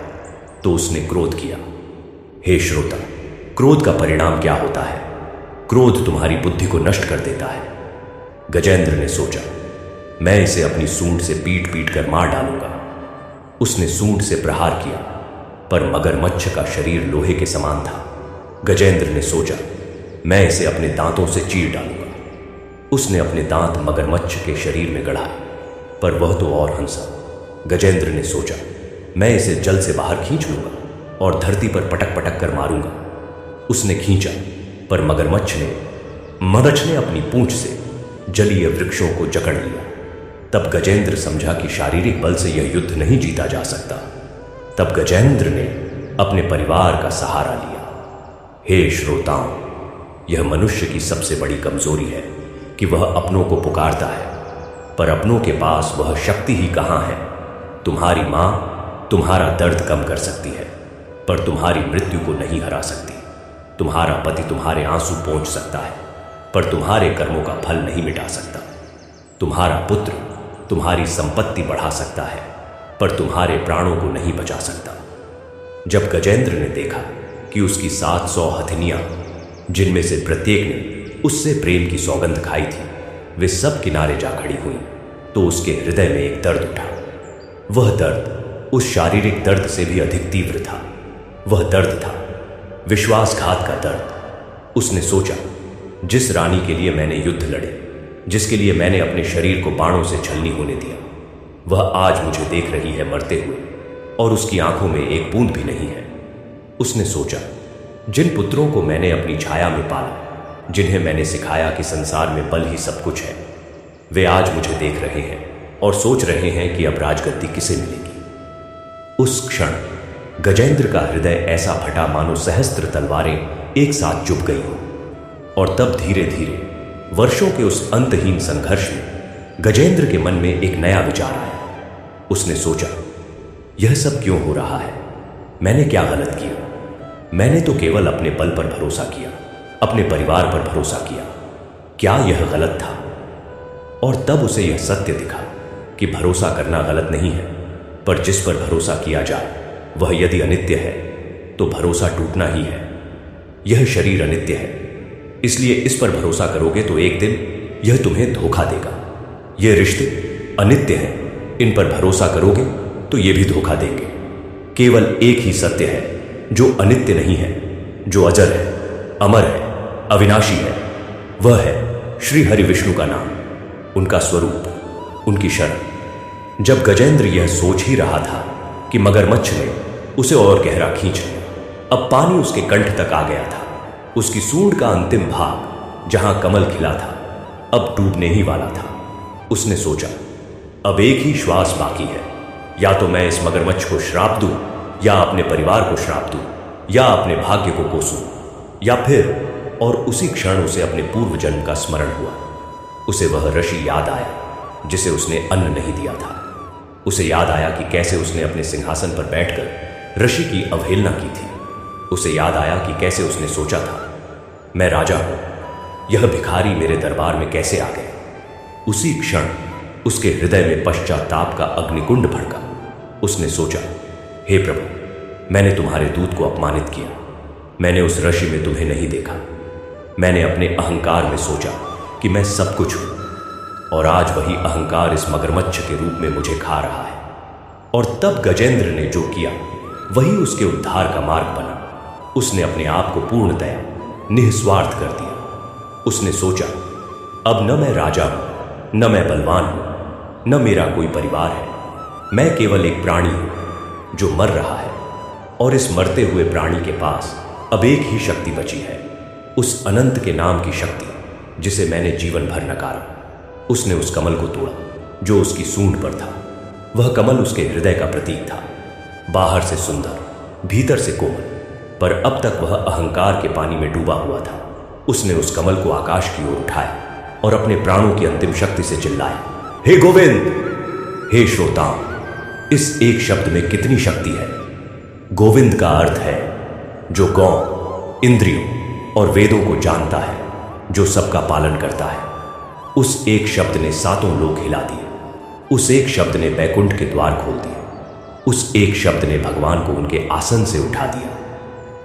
तो उसने क्रोध किया। हे श्रोता, क्रोध का परिणाम क्या होता है? क्रोध तुम्हारी बुद्धि को नष्ट कर देता है। गजेंद्र ने सोचा, मैं इसे अपनी सूंड से पीट पीट कर मार डालूंगा। उसने सूंड से प्रहार किया, पर मगरमच्छ का शरीर लोहे के समान था। गजेंद्र ने सोचा, मैं इसे अपने दांतों से चीर डालूंगा। उसने अपने दांत मगरमच्छ के शरीर में गड़ाए, पर वह तो और हंसा। गजेंद्र ने सोचा, मैं इसे जल से बाहर खींच लूंगा और धरती पर पटक पटक कर मारूंगा। उसने खींचा, पर मगरमच्छ ने अपनी पूंछ से जलीय वृक्षों को जकड़ लिया। तब गजेंद्र समझा कि शारीरिक बल से यह युद्ध नहीं जीता जा सकता। तब गजेंद्र ने अपने परिवार का सहारा लिया। हे श्रोताओं, यह मनुष्य की सबसे बड़ी कमजोरी है कि वह अपनों को पुकारता है, पर अपनों के पास वह शक्ति ही कहां है। तुम्हारी मां तुम्हारा दर्द कम कर सकती है, पर तुम्हारी मृत्यु को नहीं हरा सकती। तुम्हारा पति तुम्हारे आंसू पोंछ सकता है, पर तुम्हारे कर्मों का फल नहीं मिटा सकता। तुम्हारा पुत्र तुम्हारी संपत्ति बढ़ा सकता है, पर तुम्हारे प्राणों को नहीं बचा सकता। जब गजेंद्र ने देखा कि उसकी 700 हथिनियां, जिनमें से प्रत्येक ने उससे प्रेम की सौगंध खाई थी, वे सब किनारे जा खड़ी हुई, तो उसके हृदय में एक दर्द उठा। वह दर्द उस शारीरिक दर्द से भी अधिक तीव्र था। वह दर्द था विश्वासघात का दर्द। उसने सोचा, जिस रानी के लिए मैंने युद्ध लड़े, जिसके लिए मैंने अपने शरीर को बाणों से छलनी होने दिया, वह आज मुझे देख रही है मरते हुए, और उसकी आंखों में एक बूंद भी नहीं है। उसने सोचा, जिन पुत्रों को मैंने अपनी छाया में पाला, जिन्हें मैंने सिखाया कि संसार में बल ही सब कुछ है, वे आज मुझे देख रहे हैं और सोच रहे हैं कि अब राजगद्दी किसे मिलेगी। उस क्षण गजेंद्र का हृदय ऐसा फटा मानो सहस्त्र तलवारें एक साथ चुभ गई हो। और तब धीरे धीरे वर्षों के उस अंतहीन संघर्ष में गजेंद्र के मन में एक नया विचार आया। उसने सोचा, यह सब क्यों हो रहा है? मैंने क्या गलत किया? मैंने तो केवल अपने बल पर भरोसा किया, अपने परिवार पर भरोसा किया। क्या यह गलत था? और तब उसे यह सत्य दिखा कि भरोसा करना गलत नहीं है, पर जिस पर भरोसा किया जाए वह यदि अनित्य है तो भरोसा टूटना ही है। यह शरीर अनित्य है, इसलिए इस पर भरोसा करोगे तो एक दिन यह तुम्हें धोखा देगा। ये रिश्ते अनित्य हैं, इन पर भरोसा करोगे तो ये भी धोखा देंगे। केवल एक ही सत्य है जो अनित्य नहीं है, जो अजर है, अमर है, अविनाशी है। वह है श्री हरि विष्णु का नाम, उनका स्वरूप, उनकी शरण। जब गजेंद्र यह सोच ही रहा था कि मगरमच्छ ने उसे और गहरा खींच लिया, अब पानी उसके कंठ तक आ गया था। उसकी सूंड का अंतिम भाग, जहां कमल खिला था, अब डूबने ही वाला था। उसने सोचा, अब एक ही श्वास बाकी है, या तो मैं इस मगरमच्छ को श्राप दूं, या अपने परिवार को श्राप दूं, या अपने भाग्य को कोसूं, या फिर। और उसी क्षण उसे अपने पूर्व जन्म का स्मरण हुआ। उसे वह ऋषि याद आया जिसे उसने अन्न नहीं दिया था। उसे याद आया कि कैसे उसने अपने सिंहासन पर बैठकर ऋषि की अवहेलना की थी। उसे याद आया कि कैसे उसने सोचा था, मैं राजा हूं, यह भिखारी मेरे दरबार में कैसे आ गए। उसी क्षण उसके हृदय में पश्चाताप का अग्निकुंड भड़का। उसने सोचा, हे प्रभु, मैंने तुम्हारे दूत को अपमानित किया। मैंने उस ऋषि में तुम्हें नहीं देखा। मैंने अपने अहंकार में सोचा कि मैं सब कुछ हूं, और आज वही अहंकार इस मगरमच्छ के रूप में मुझे खा रहा है। और तब गजेंद्र ने जो किया वही उसके उद्धार का मार्ग बना। उसने अपने आप को पूर्णतया निस्वार्थ कर दिया। उसने सोचा, अब न मैं राजा हूं, न मैं बलवान हूं, न मेरा कोई परिवार है। मैं केवल एक प्राणी हूं जो मर रहा है, और इस मरते हुए प्राणी के पास अब एक ही शक्ति बची है, उस अनंत के नाम की शक्ति जिसे मैंने जीवन भर नकारा। उसने उस कमल को तोड़ा जो उसकी सूंड पर था। वह कमल उसके हृदय का प्रतीक था, बाहर से सुंदर, भीतर से कोमल, पर अब तक वह अहंकार के पानी में डूबा हुआ था। उसने उस कमल को आकाश की ओर उठाया और अपने प्राणों की अंतिम शक्ति से चिल्लाया, हे गोविंद! हे श्रोताओं, इस एक शब्द में कितनी शक्ति है। गोविंद का अर्थ है जो गौ, इंद्रियों और वेदों को जानता है, जो सबका पालन करता है। उस एक शब्द ने सातों लोक हिला दिए। उस एक शब्द ने बैकुंठ के द्वार खोल दिए। उस एक शब्द ने भगवान को उनके आसन से उठा दिया।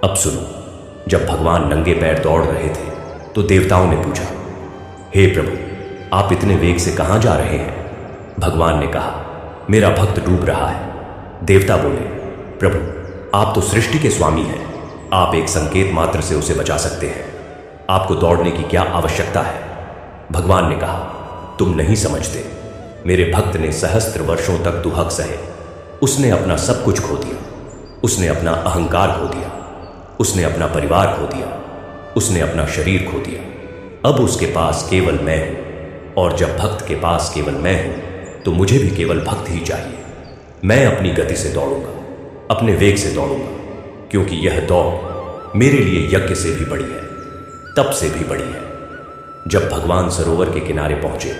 अब सुनो, जब भगवान नंगे पैर दौड़ रहे थे तो देवताओं ने पूछा, हे प्रभु, आप इतने वेग से कहां जा रहे हैं? भगवान ने कहा, मेरा भक्त डूब रहा है। देवता बोले, प्रभु, आप तो सृष्टि के स्वामी हैं, आप एक संकेत मात्र से उसे बचा सकते हैं। आपको दौड़ने की क्या आवश्यकता है? भगवान ने कहा, तुम नहीं समझते, मेरे भक्त ने सहस्त्र वर्षों तक दुहक सहे। उसने अपना सब कुछ खो दिया। उसने अपना अहंकार खो दिया। उसने अपना परिवार खो दिया। उसने अपना शरीर खो दिया। अब उसके पास केवल मैं हूं, और जब भक्त के पास केवल मैं हूं तो मुझे भी केवल भक्त ही चाहिए। मैं अपनी गति से दौड़ूंगा, अपने वेग से दौड़ूंगा, क्योंकि यह दौड़ मेरे लिए यज्ञ से भी बड़ी है, तप से भी बड़ी है। जब भगवान सरोवर के किनारे पहुंचे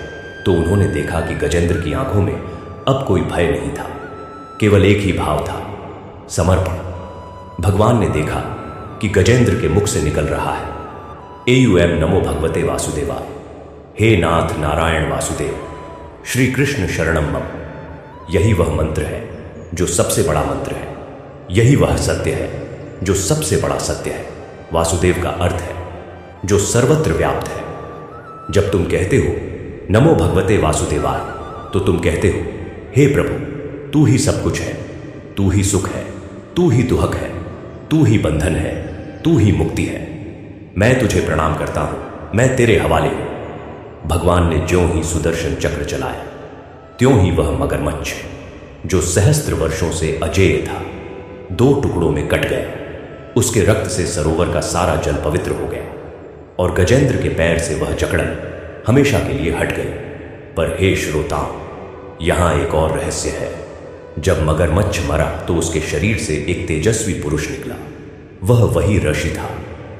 तो उन्होंने देखा कि गजेंद्र की आंखों में अब कोई भय नहीं था, केवल एक ही भाव था, समर्पण। भगवान ने देखा कि गजेंद्र के मुख से निकल रहा है, एयुएम नमो भगवते वासुदेवाय, हे नाथ नारायण वासुदेव, श्री कृष्ण शरणम मम। यही वह मंत्र है जो सबसे बड़ा मंत्र है। यही वह सत्य है जो सबसे बड़ा सत्य है। वासुदेव का अर्थ है जो सर्वत्र व्याप्त है। जब तुम कहते हो नमो भगवते वासुदेवाय, तो तुम कहते हो हे प्रभु, तू ही सब कुछ है, तू ही सुख है, तू ही दुहक है, तू ही बंधन है, तू ही मुक्ति है। मैं तुझे प्रणाम करता हूं, मैं तेरे हवाले हूं। भगवान ने ज्यों ही सुदर्शन चक्र चलाया, त्यों ही वह मगरमच्छ जो सहस्त्र वर्षों से अजेय था, 2 टुकड़ों में कट गया। उसके रक्त से सरोवर का सारा जल पवित्र हो गया और गजेंद्र के पैर से वह जकड़न हमेशा के लिए हट गई। पर हे श्रोताओं, यहां एक और रहस्य है। जब मगरमच्छ मरा तो उसके शरीर से एक तेजस्वी पुरुष निकला। वह वही ऋषि था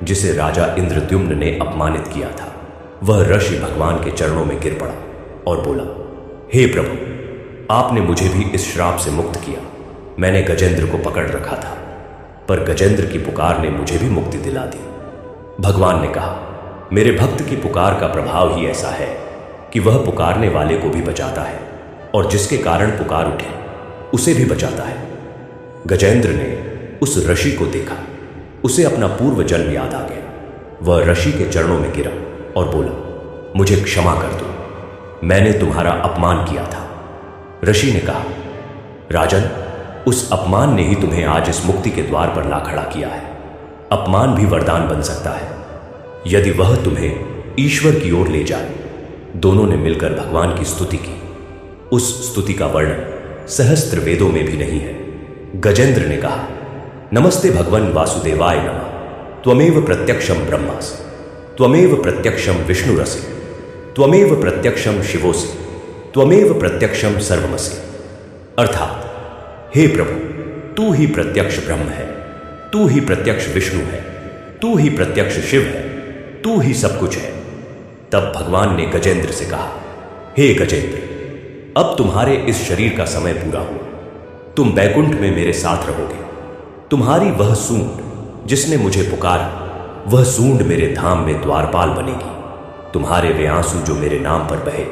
जिसे राजा इंद्रद्युम्न ने अपमानित किया था। वह ऋषि भगवान के चरणों में गिर पड़ा और बोला, हे प्रभु, आपने मुझे भी इस श्राप से मुक्त किया। मैंने गजेंद्र को पकड़ रखा था, पर गजेंद्र की पुकार ने मुझे भी मुक्ति दिला दी। भगवान ने कहा, मेरे भक्त की पुकार का प्रभाव ही ऐसा है कि वह पुकारने वाले को भी बचाता है और जिसके कारण पुकार उठे उसे भी बचाता है। गजेंद्र ने उस ऋषि को देखा, उसे अपना पूर्व जन्म याद आ गया। वह ऋषि के चरणों में गिरा और बोला, मुझे क्षमा कर दो, मैंने तुम्हारा अपमान किया था। ऋषि ने कहा, राजन, उस अपमान ने ही तुम्हें आज इस मुक्ति के द्वार पर ला खड़ा किया है। अपमान भी वरदान बन सकता है यदि वह तुम्हें ईश्वर की ओर ले जाए। दोनों ने मिलकर भगवान की स्तुति की। उस स्तुति का वर्णन सहस्त्र वेदों में भी नहीं है। गजेंद्र ने कहा, नमस्ते भगवन् वासुदेवाय नमः, त्वमेव प्रत्यक्षम ब्रह्मासि, त्वमेव प्रत्यक्षम विष्णुरसि, त्वमेव प्रत्यक्षम शिवोसि, त्वमेव प्रत्यक्षम सर्वमसि। अर्थात, हे प्रभु, तू ही प्रत्यक्ष ब्रह्म है, तू ही प्रत्यक्ष विष्णु है, तू ही प्रत्यक्ष शिव है, तू ही सब कुछ है। तब भगवान ने गजेंद्र से कहा, हे गजेंद्र, अब तुम्हारे इस शरीर का समय पूरा हुआ। तुम बैकुंठ में मेरे साथ रहोगे। तुम्हारी वह सूंड जिसने मुझे पुकारा, वह सूंड मेरे धाम में द्वारपाल बनेगी। तुम्हारे वे आंसू जो मेरे नाम पर बहे,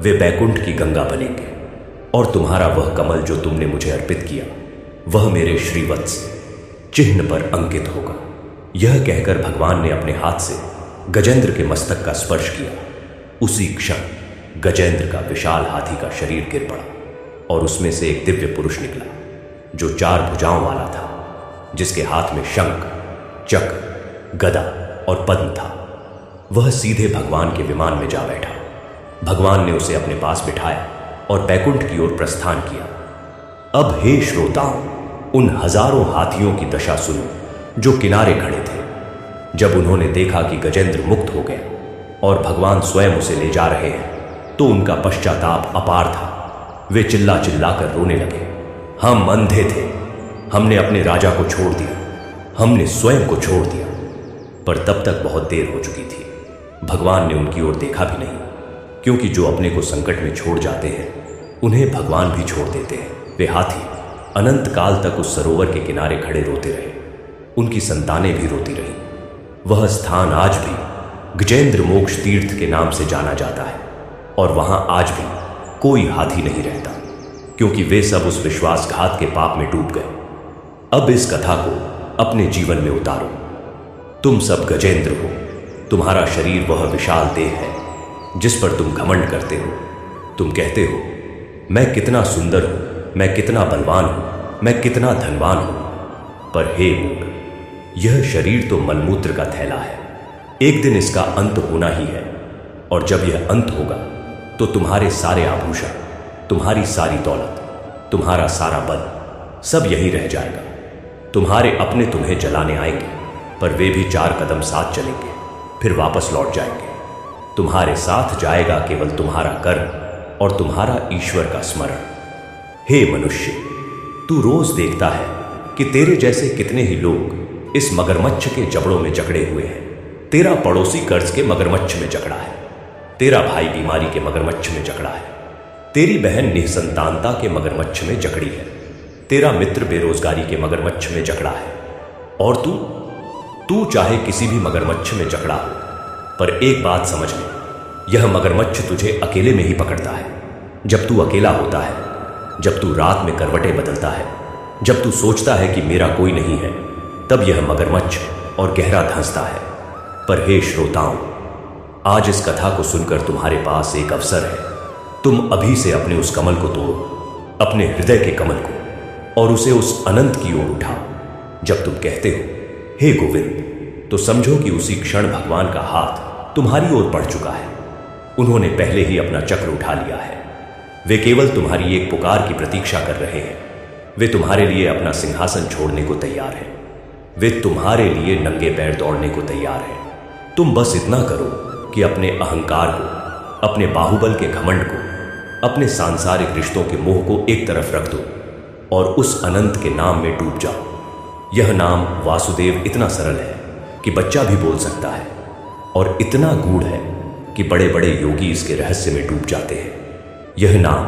वे बैकुंठ की गंगा बनेंगे। और तुम्हारा वह कमल जो तुमने मुझे अर्पित किया, वह मेरे श्रीवत्स चिन्ह पर अंकित होगा। यह कहकर भगवान ने अपने हाथ से गजेंद्र के मस्तक का स्पर्श किया। उसी क्षण गजेंद्र का विशाल हाथी का शरीर गिर पड़ा और उसमें से एक दिव्य पुरुष निकला जो 4 भुजाओं वाला था, जिसके हाथ में शंख, चक्र, गदा और पद्म था। वह सीधे भगवान के विमान में जा बैठा। भगवान ने उसे अपने पास बिठाया और बैकुंठ की ओर प्रस्थान किया। अब हे श्रोताओं, उन हजारों हाथियों की दशा सुनो जो किनारे खड़े थे। जब उन्होंने देखा कि गजेंद्र मुक्त हो गया और भगवान स्वयं उसे ले जा रहे हैं, तो उनका पश्चाताप अपार था। वे चिल्ला चिल्लाकर रोने लगे, हम अंधे थे, हमने अपने राजा को छोड़ दिया, हमने स्वयं को छोड़ दिया। पर तब तक बहुत देर हो चुकी थी। भगवान ने उनकी ओर देखा भी नहीं, क्योंकि जो अपने को संकट में छोड़ जाते हैं उन्हें भगवान भी छोड़ देते हैं। वे हाथी अनंत काल तक उस सरोवर के किनारे खड़े रोते रहे। उनकी संतानें भी रोती रहीं। वह स्थान आज भी गजेंद्र मोक्ष तीर्थ के नाम से जाना जाता है और वहां आज भी कोई हाथी नहीं रहता, क्योंकि वे सब उस विश्वासघात के पाप में डूब गए। अब इस कथा को अपने जीवन में उतारो। तुम सब गजेंद्र हो। तुम्हारा शरीर वह विशाल देह है जिस पर तुम घमंड करते हो। तुम कहते हो, मैं कितना सुंदर हूं, मैं कितना बलवान हूं, मैं कितना धनवान हूं। पर हे मूढ़, यह शरीर तो मलमूत्र का थैला है। एक दिन इसका अंत होना ही है, और जब यह अंत होगा तो तुम्हारे सारे आभूषण, तुम्हारी सारी दौलत, तुम्हारा सारा बल सब यहीं रह जाएगा। तुम्हारे अपने तुम्हें जलाने आएंगे, पर वे भी 4 कदम साथ चलेंगे, फिर वापस लौट जाएंगे। तुम्हारे साथ जाएगा केवल तुम्हारा कर्म और तुम्हारा ईश्वर का स्मरण। हे मनुष्य, तू रोज देखता है कि तेरे जैसे कितने ही लोग इस मगरमच्छ के जबड़ों में जकड़े हुए हैं। तेरा पड़ोसी कर्ज के मगरमच्छ में जकड़ा है, तेरा भाई बीमारी के मगरमच्छ में जकड़ा है, तेरी बहन निसंतानता के मगरमच्छ में जकड़ी है, तेरा मित्र बेरोजगारी के मगरमच्छ में जकड़ा है, और तू चाहे किसी भी मगरमच्छ में जकड़ा हो, पर एक बात समझ ले, यह मगरमच्छ तुझे अकेले में ही पकड़ता है। जब तू अकेला होता है जब तू रात में करवटें बदलता है, जब तू सोचता है कि मेरा कोई नहीं है, तब यह मगरमच्छ और गहरा धंसता है। पर हे श्रोताओं, आज इस कथा को सुनकर तुम्हारे पास एक अवसर है। तुम अभी से अपने उस कमल को तोड़ो, अपने हृदय के कमल को, और उसे उस अनंत की ओर उठाओ। जब तुम कहते हो हे गोविंद, तो समझो कि उसी क्षण भगवान का हाथ तुम्हारी ओर बढ़ चुका है। उन्होंने पहले ही अपना चक्र उठा लिया है। वे केवल तुम्हारी एक पुकार की प्रतीक्षा कर रहे हैं। वे तुम्हारे लिए अपना सिंहासन छोड़ने को तैयार हैं। वे तुम्हारे लिए नंगे पैर दौड़ने को तैयार हैं। तुम बस इतना करो कि अपने अहंकार को, अपने बाहुबल के घमंड को, अपने सांसारिक रिश्तों के मोह को एक तरफ रख दो और उस अनंत के नाम में डूब जाओ। यह नाम वासुदेव इतना सरल है कि बच्चा भी बोल सकता है, और इतना गूढ़ है कि बड़े बड़े योगी इसके रहस्य में डूब जाते हैं। यह नाम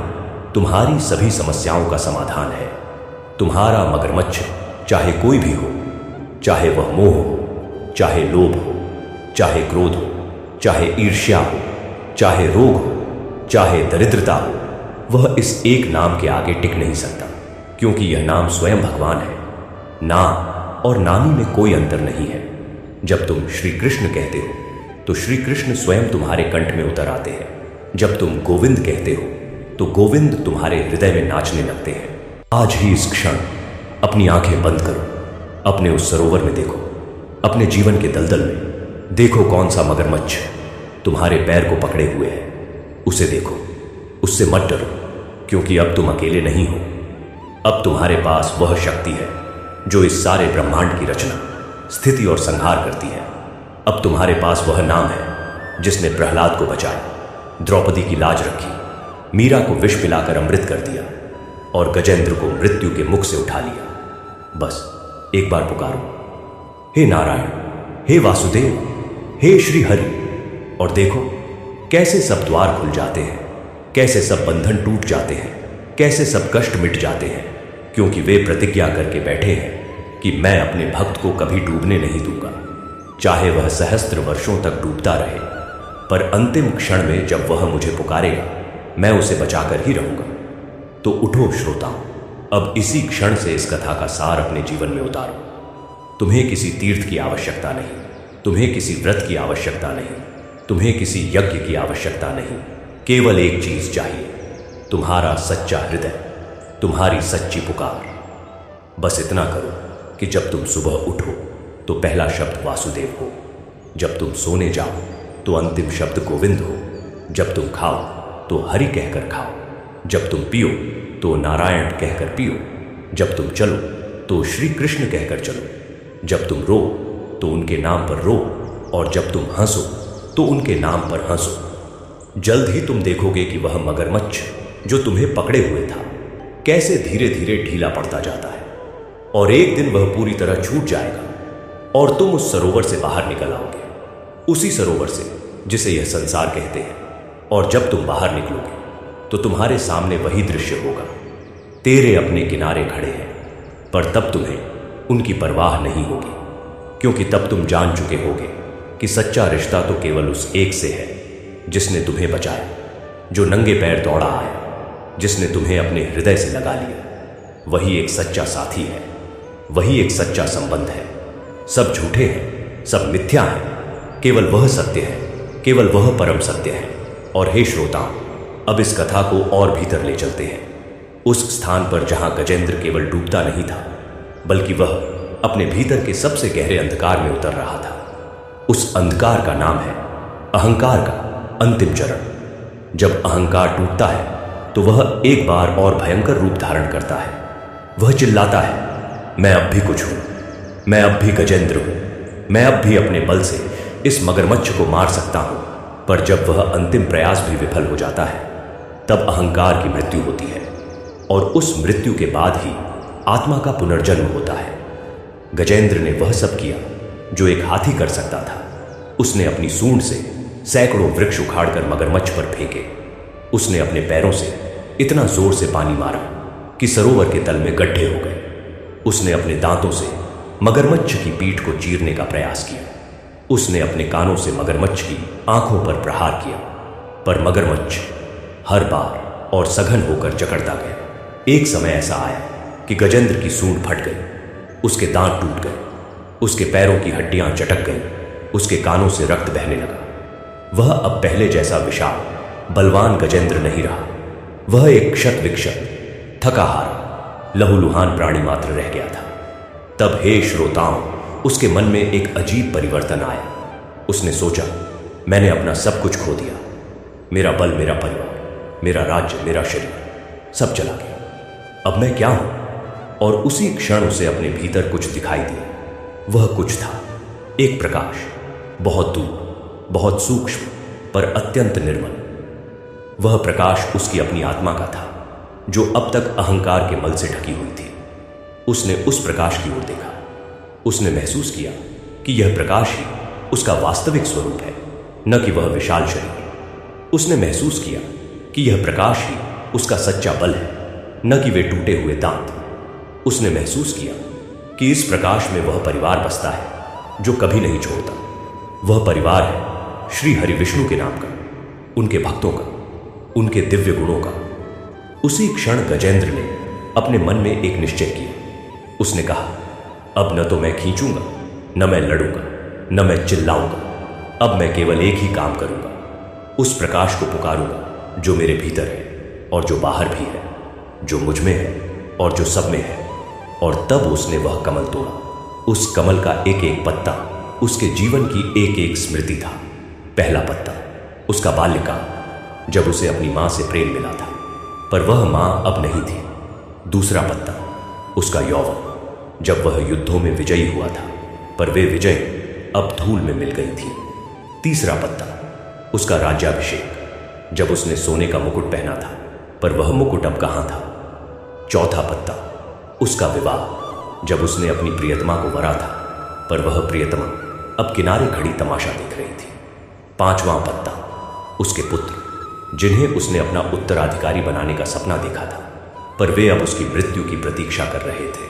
तुम्हारी सभी समस्याओं का समाधान है। तुम्हारा मगरमच्छ चाहे कोई भी हो, चाहे वह मोह हो, चाहे लोभ हो, चाहे क्रोध हो, चाहे ईर्ष्या हो, चाहे रोग हो, चाहे दरिद्रता हो, वह इस एक नाम के आगे टिक नहीं सकता, क्योंकि यह नाम स्वयं भगवान है। नाम और नामी में कोई अंतर नहीं है। जब तुम श्री कृष्ण कहते हो तो श्री कृष्ण स्वयं तुम्हारे कंठ में उतर आते हैं। जब तुम गोविंद कहते हो तो गोविंद तुम्हारे हृदय में नाचने लगते हैं। आज ही इस क्षण अपनी आंखें बंद करो, अपने उस सरोवर में देखो, अपने जीवन के दलदल में देखो कौन सा मगरमच्छ तुम्हारे पैर को पकड़े हुए है। उसे देखो, उससे मत डरो, क्योंकि अब तुम अकेले नहीं हो। अब तुम्हारे पास वह शक्ति है जो इस सारे ब्रह्मांड की रचना, स्थिति और संहार करती है। अब तुम्हारे पास वह नाम है जिसने प्रहलाद को बचाया, द्रौपदी की लाज रखी, मीरा को विष पिलाकर अमृत कर दिया और गजेंद्र को मृत्यु के मुख से उठा लिया। बस एक बार पुकारो, हे नारायण, हे वासुदेव, हे श्री हरि, और देखो कैसे सब द्वार खुल जाते हैं, कैसे सब बंधन टूट जाते हैं, कैसे सब कष्ट मिट जाते हैं, क्योंकि वे प्रतिज्ञा करके बैठे हैं कि मैं अपने भक्त को कभी डूबने नहीं दूंगा, चाहे वह सहस्त्र वर्षों तक डूबता रहे, पर अंतिम क्षण में जब वह मुझे पुकारेगा, मैं उसे बचाकर ही रहूंगा। तो उठो श्रोताओं, अब इसी क्षण से इस कथा का सार अपने जीवन में उतारो। तुम्हें किसी तीर्थ की आवश्यकता नहीं, तुम्हें किसी व्रत की आवश्यकता नहीं, तुम्हें किसी यज्ञ की आवश्यकता नहीं। केवल एक चीज चाहिए, तुम्हारा सच्चा हृदय, तुम्हारी सच्ची पुकार। बस इतना करो कि जब तुम सुबह उठो तो पहला शब्द वासुदेव हो, जब तुम सोने जाओ तो अंतिम शब्द गोविंद हो, जब तुम खाओ तो हरि कहकर खाओ, जब तुम पियो तो नारायण कहकर पियो, जब तुम चलो तो श्री कृष्ण कहकर चलो, जब तुम रो तो उनके नाम पर रो, और जब तुम हंसो तो उनके नाम पर हंसो। जल्द ही तुम देखोगे कि वह मगरमच्छ जो तुम्हें पकड़े हुए था कैसे धीरे धीरे ढीला पड़ता जाता है, और एक दिन वह पूरी तरह छूट जाएगा और तुम उस सरोवर से बाहर निकल आओगे, उसी सरोवर से जिसे यह संसार कहते हैं। और जब तुम बाहर निकलोगे तो तुम्हारे सामने वही दृश्य होगा। तेरे अपने किनारे खड़े हैं, पर तब तुम्हें उनकी परवाह नहीं होगी, क्योंकि तब तुम जान चुके होगे कि सच्चा रिश्ता तो केवल उस एक से है जिसने तुम्हें बचाया, जो नंगे पैर दौड़ा आया, जिसने तुम्हें अपने हृदय से लगा लिया। वही एक सच्चा साथी है, वही एक सच्चा संबंध है। सब झूठे हैं, सब मिथ्या हैं, केवल वह सत्य है, केवल वह परम सत्य है। और हे श्रोताओं, अब इस कथा को और भीतर ले चलते हैं, उस स्थान पर जहां गजेंद्र केवल डूबता नहीं था, बल्कि वह अपने भीतर के सबसे गहरे अंधकार में उतर रहा था। उस अंधकार का नाम है अहंकार का अंतिम चरण। जब अहंकार टूटता है तो वह एक बार और भयंकर रूप धारण करता है। वह चिल्लाता है, मैं अब भी कुछ हूं, मैं अब भी गजेंद्र हूं, मैं अब भी अपने बल से इस मगरमच्छ को मार सकता हूं। पर जब वह अंतिम प्रयास भी विफल हो जाता है, तब अहंकार की मृत्यु होती है, और उस मृत्यु के बाद ही आत्मा का पुनर्जन्म होता है। गजेंद्र ने वह सब किया जो एक हाथी कर सकता था। उसने अपनी सूंड से सैकड़ों वृक्ष उखाड़कर मगरमच्छ पर फेंके। उसने अपने पैरों से इतना जोर से पानी मारा कि सरोवर के तल में गड्ढे हो गए। उसने अपने दांतों से मगरमच्छ की पीठ को चीरने का प्रयास किया। उसने अपने कानों से मगरमच्छ की आंखों पर प्रहार किया, पर मगरमच्छ हर बार और सघन होकर जकड़ता गया। एक समय ऐसा आया कि गजेंद्र की सूंड फट गई, उसके दांत टूट गए, उसके पैरों की हड्डियां चटक गईं, उसके कानों से रक्त बहने लगा। वह अब पहले जैसा विशाल बलवान गजेंद्र नहीं रहा। वह एक क्षत विक्षत, थका हारा, लहूलुहान प्राणी मात्र रह गया था। तब हे श्रोताओं, उसके मन में एक अजीब परिवर्तन आया। उसने सोचा, मैंने अपना सब कुछ खो दिया। मेरा बल, मेरा परिवार, मेरा राज्य, मेरा शरीर सब चला गया। अब मैं क्या हूं? और उसी क्षण उसे अपने भीतर कुछ दिखाई दिया। वह कुछ था, एक प्रकाश, बहुत दूर, बहुत सूक्ष्म, पर अत्यंत निर्मल। वह प्रकाश उसकी अपनी आत्मा का था, जो अब तक अहंकार के मल से ढकी हुई थी। उसने उस प्रकाश की ओर देखा। उसने महसूस किया कि यह प्रकाश ही उसका वास्तविक स्वरूप है, न कि वह विशाल शरीर। उसने महसूस किया कि यह प्रकाश ही उसका सच्चा बल है, न कि वे टूटे हुए दांत। उसने महसूस किया कि इस प्रकाश में वह परिवार बसता है जो कभी नहीं छोड़ता। वह परिवार है श्री हरि विष्णु के नाम का, उनके भक्तों का, उनके दिव्य गुणों का। उसी क्षण गजेंद्र ने अपने मन में एक निश्चय किया। उसने कहा, अब न तो मैं खींचूंगा, न मैं लड़ूंगा, न मैं चिल्लाऊंगा। अब मैं केवल एक ही काम करूंगा, उस प्रकाश को पुकारूंगा जो मेरे भीतर है और जो बाहर भी है, जो मुझ में है और जो सब में है। और तब उसने वह कमल तोड़ा। उस कमल का एक एक पत्ता उसके जीवन की एक एक स्मृति था। पहला पत्ता उसका बाल्यकाल, जब उसे अपनी मां से प्रेम मिला था, पर वह मां अब नहीं थी। दूसरा पत्ता उसका यौवन, जब वह युद्धों में विजयी हुआ था, पर वे विजय अब धूल में मिल गई थी। तीसरा पत्ता उसका राज्याभिषेक, जब उसने सोने का मुकुट पहना था, पर वह मुकुट अब कहां था। चौथा पत्ता उसका विवाह, जब उसने अपनी प्रियतमा को वरा था, पर वह प्रियतमा अब किनारे खड़ी तमाशा देख रही थी। पांचवां पत्ता उसके पुत्र, जिन्हें उसने अपना उत्तराधिकारी बनाने का सपना देखा था, पर वे अब उसकी मृत्यु की प्रतीक्षा कर रहे थे।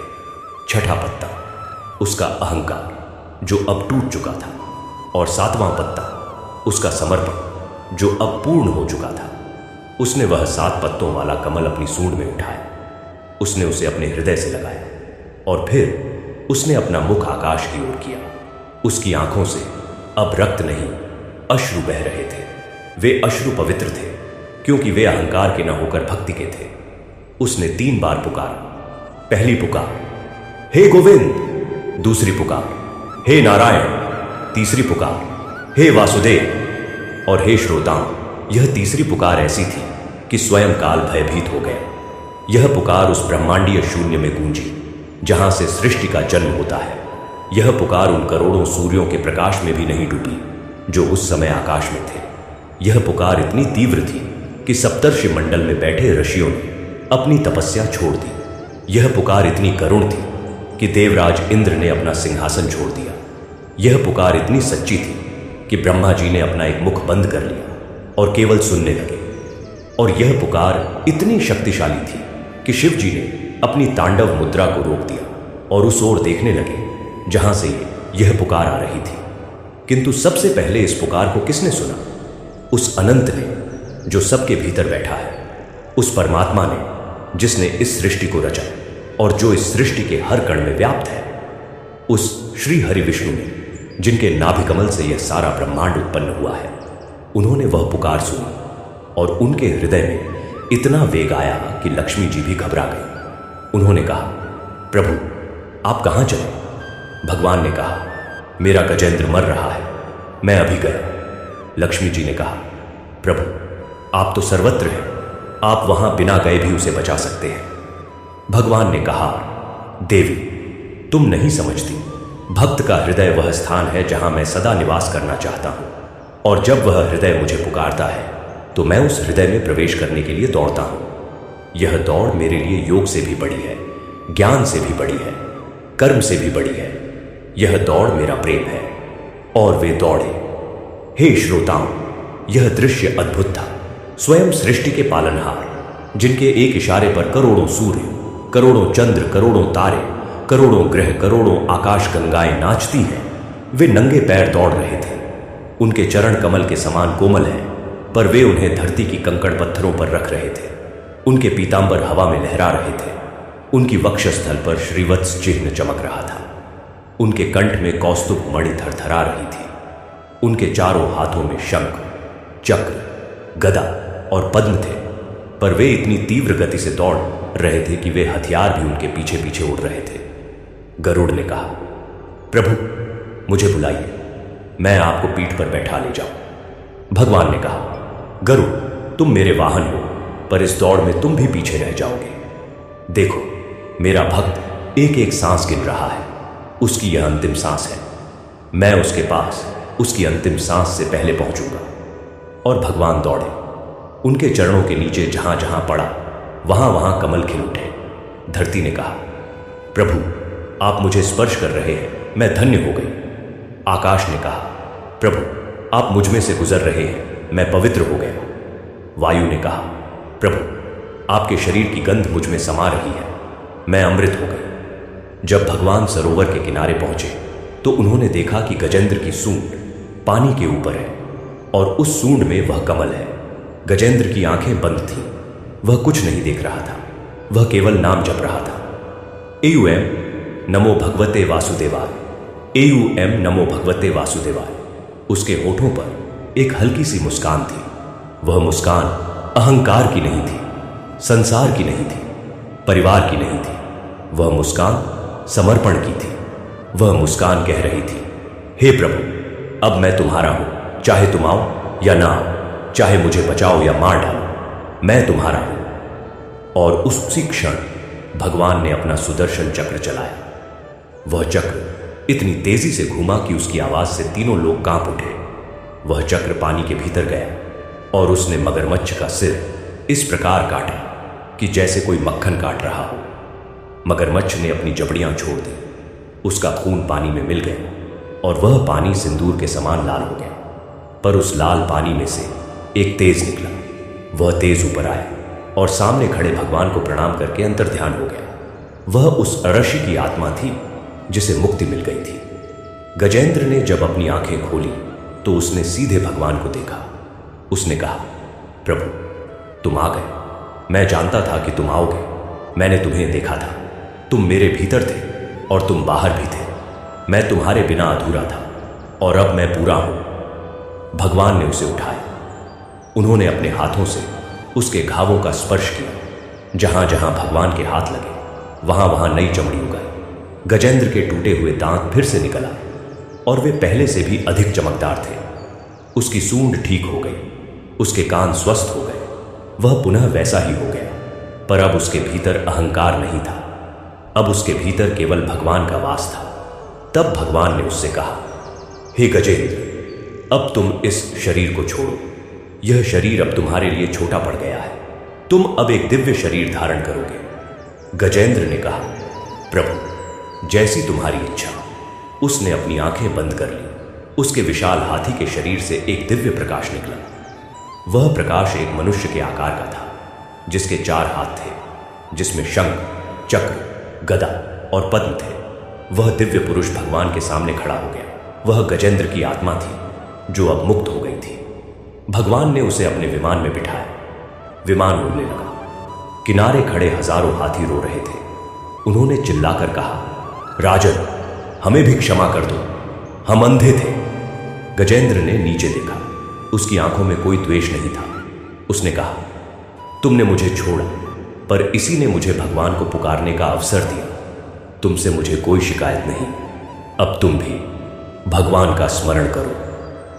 छठा पत्ता उसका अहंकार, जो अब टूट चुका था। और सातवां पत्ता उसका समर्पण, जो अब पूर्ण हो चुका था। उसने वह 7 पत्तों वाला कमल अपनी सूंड में उठाया। उसने उसे अपने हृदय से लगाया और फिर उसने अपना मुख आकाश की ओर किया। उसकी आंखों से अब रक्त नहीं, अश्रु बह रहे थे। वे अश्रु पवित्र थे, क्योंकि वे अहंकार के न होकर भक्ति के थे। उसने 3 बार पुकारा। पहली पुकार, हे गोविंद। दूसरी पुकार, हे नारायण। तीसरी पुकार, हे वासुदेव। और हे श्रोताओं, यह तीसरी पुकार ऐसी थी कि स्वयं काल भयभीत हो गया। यह पुकार उस ब्रह्मांडीय शून्य में गूंजी, जहां से सृष्टि का जन्म होता है। यह पुकार उन करोड़ों सूर्यों के प्रकाश में भी नहीं डूबी, जो उस समय आकाश में थे। यह पुकार इतनी तीव्र थी कि सप्तर्षि मंडल में बैठे ऋषियों ने अपनी तपस्या छोड़ दी। यह पुकार इतनी करुण थी कि देवराज इंद्र ने अपना सिंहासन छोड़ दिया। यह पुकार इतनी सच्ची थी कि ब्रह्मा जी ने अपना एक मुख बंद कर लिया और केवल सुनने लगे। और यह पुकार इतनी शक्तिशाली थी कि शिव जी ने अपनी तांडव मुद्रा को रोक दिया और उस ओर देखने लगे जहां से यह पुकार आ रही थी। किंतु सबसे पहले इस पुकार को किसने सुना? उस अनंत ने, जो सबके भीतर बैठा है। उस परमात्मा ने, जिसने इस सृष्टि को रचा और जो इस सृष्टि के हर कण में व्याप्त है। उस श्री हरि विष्णु ने, जिनके नाभिकमल से यह सारा ब्रह्मांड उत्पन्न हुआ है। उन्होंने वह पुकार सुनी और उनके हृदय में इतना वेग आया कि लक्ष्मी जी भी घबरा गई। उन्होंने कहा, प्रभु आप कहां चले? भगवान ने कहा, मेरा गजेंद्र मर रहा है, मैं अभी गया। लक्ष्मी जी ने कहा, प्रभु आप तो सर्वत्र हैं, आप वहां बिना गए भी उसे बचा सकते हैं। भगवान ने कहा, देवी तुम नहीं समझती, भक्त का हृदय वह स्थान है जहां मैं सदा निवास करना चाहता हूं। और जब वह हृदय मुझे पुकारता है तो मैं उस हृदय में प्रवेश करने के लिए दौड़ता हूं। यह दौड़ मेरे लिए योग से भी बड़ी है, ज्ञान से भी बड़ी है, कर्म से भी बड़ी है। यह दौड़ मेरा प्रेम है। और वे दौड़े। हे श्रोताओं, यह दृश्य अद्भुत था। स्वयं सृष्टि के पालनहार, जिनके एक इशारे पर करोड़ों सूर्य, करोड़ों चंद्र, करोड़ों तारे, करोड़ों ग्रह, करोड़ों आकाश गंगाएं नाचती हैं, वे नंगे पैर दौड़ रहे थे। उनके चरण कमल के समान कोमल हैं, पर वे उन्हें धरती की कंकड़ पत्थरों पर रख रहे थे। उनके पीतांबर हवा में लहरा रहे थे। उनकी वक्षस्थल पर श्रीवत्स चिन्ह चमक रहा था। उनके कंठ में कौस्तुभ मणि थरथरा रही थी। उनके चारों हाथों में शंख, चक्र, गदा और पद्म थे, पर वे इतनी तीव्र गति से दौड़ रहे थे कि वे हथियार भी उनके पीछे पीछे उड़ रहे थे। गरुड़ ने कहा, प्रभु मुझे बुलाइए, मैं आपको पीठ पर बैठा ले जाऊं। भगवान ने कहा, गरुड़ तुम मेरे वाहन हो, पर इस दौड़ में तुम भी पीछे रह जाओगे। देखो, मेरा भक्त एक एक सांस गिन रहा है, उसकी यह अंतिम सांस है। मैं उसके पास उसकी अंतिम सांस से पहले पहुंचूंगा। और भगवान दौड़े। उनके चरणों के नीचे जहां जहां पड़ा वहां वहां कमल खिल उठे। धरती ने कहा, प्रभु आप मुझे स्पर्श कर रहे हैं, मैं धन्य हो गई। आकाश ने कहा, प्रभु आप मुझ में से गुजर रहे हैं, मैं पवित्र हो गया। वायु ने कहा, प्रभु आपके शरीर की गंध मुझ में समा रही है, मैं अमृत हो गई। जब भगवान सरोवर के किनारे पहुंचे तो उन्होंने देखा कि गजेंद्र की सूंड पानी के ऊपर है और उस सूंड में वह कमल है। गजेंद्र की आंखें बंद थीं, वह कुछ नहीं देख रहा था, वह केवल नाम जप रहा था। एयूएम नमो भगवते वासुदेवाय, एयूएम नमो भगवते वासुदेवाय। उसके होठों पर एक हल्की सी मुस्कान थी। वह मुस्कान अहंकार की नहीं थी, संसार की नहीं थी, परिवार की नहीं थी। वह मुस्कान समर्पण की थी। वह मुस्कान कह रही थी, हे प्रभु अब मैं तुम्हारा हूं, चाहे तुम आओ या ना आओ, चाहे मुझे बचाओ या मार डालो, मैं तुम्हारा हूं। और उसी क्षण भगवान ने अपना सुदर्शन चक्र चलाया। वह चक्र इतनी तेजी से घूमा कि उसकी आवाज से तीनों लोग कांप उठे। वह चक्र पानी के भीतर गया और उसने मगरमच्छ का सिर इस प्रकार काटा कि जैसे कोई मक्खन काट रहा हो। मगरमच्छ ने अपनी जबड़ियां छोड़ दी। उसका खून पानी में मिल गया और वह पानी सिंदूर के समान लाल हो गया। पर उस लाल पानी में से एक तेज निकला। वह तेज ऊपर आया और सामने खड़े भगवान को प्रणाम करके अंतर्ध्यान हो गया। वह उस अरशी की आत्मा थी जिसे मुक्ति मिल गई थी। गजेंद्र ने जब अपनी आंखें खोली तो उसने सीधे भगवान को देखा। उसने कहा, प्रभु तुम आ गए, मैं जानता था कि तुम आओगे, मैंने तुम्हें देखा था, तुम मेरे भीतर थे और तुम बाहर भी थे। मैं तुम्हारे बिना अधूरा था और अब मैं पूरा हूं। भगवान ने उसे उठाया। उन्होंने अपने हाथों से उसके घावों का स्पर्श किया। जहां जहां भगवान के हाथ लगे वहां वहां नई चमड़ी उगाई। गजेंद्र के टूटे हुए दांत फिर से निकल आए और वे पहले से भी अधिक चमकदार थे। उसकी सूंड ठीक हो गई, उसके कान स्वस्थ हो गए, वह पुनः वैसा ही हो गया। पर अब उसके भीतर अहंकार नहीं था, अब उसके भीतर केवल भगवान का वास था। तब भगवान ने उससे कहा, हे गजेंद्र अब तुम इस शरीर को छोड़ो। यह शरीर अब तुम्हारे लिए छोटा पड़ गया है, तुम अब एक दिव्य शरीर धारण करोगे। गजेंद्र ने कहा, प्रभु जैसी तुम्हारी इच्छा। उसने अपनी आंखें बंद कर ली। उसके विशाल हाथी के शरीर से एक दिव्य प्रकाश निकला। वह प्रकाश एक मनुष्य के आकार का था, जिसके 4 हाथ थे, जिसमें शंख, चक्र, गदा और पद्म थे। वह दिव्य पुरुष भगवान के सामने खड़ा हो गया। वह गजेंद्र की आत्मा थी जो अब मुक्त हो गई थी। भगवान ने उसे अपने विमान में बिठाया। विमान उड़ने लगा। किनारे खड़े हजारों हाथी रो रहे थे। उन्होंने चिल्लाकर कहा, राजन हमें भी क्षमा कर दो, हम अंधे थे। गजेंद्र ने नीचे देखा। उसकी आंखों में कोई द्वेष नहीं था। उसने कहा, तुमने मुझे छोड़ा, पर इसी ने मुझे भगवान को पुकारने का अवसर दिया। तुमसे मुझे कोई शिकायत नहीं। अब तुम भी भगवान का स्मरण करो,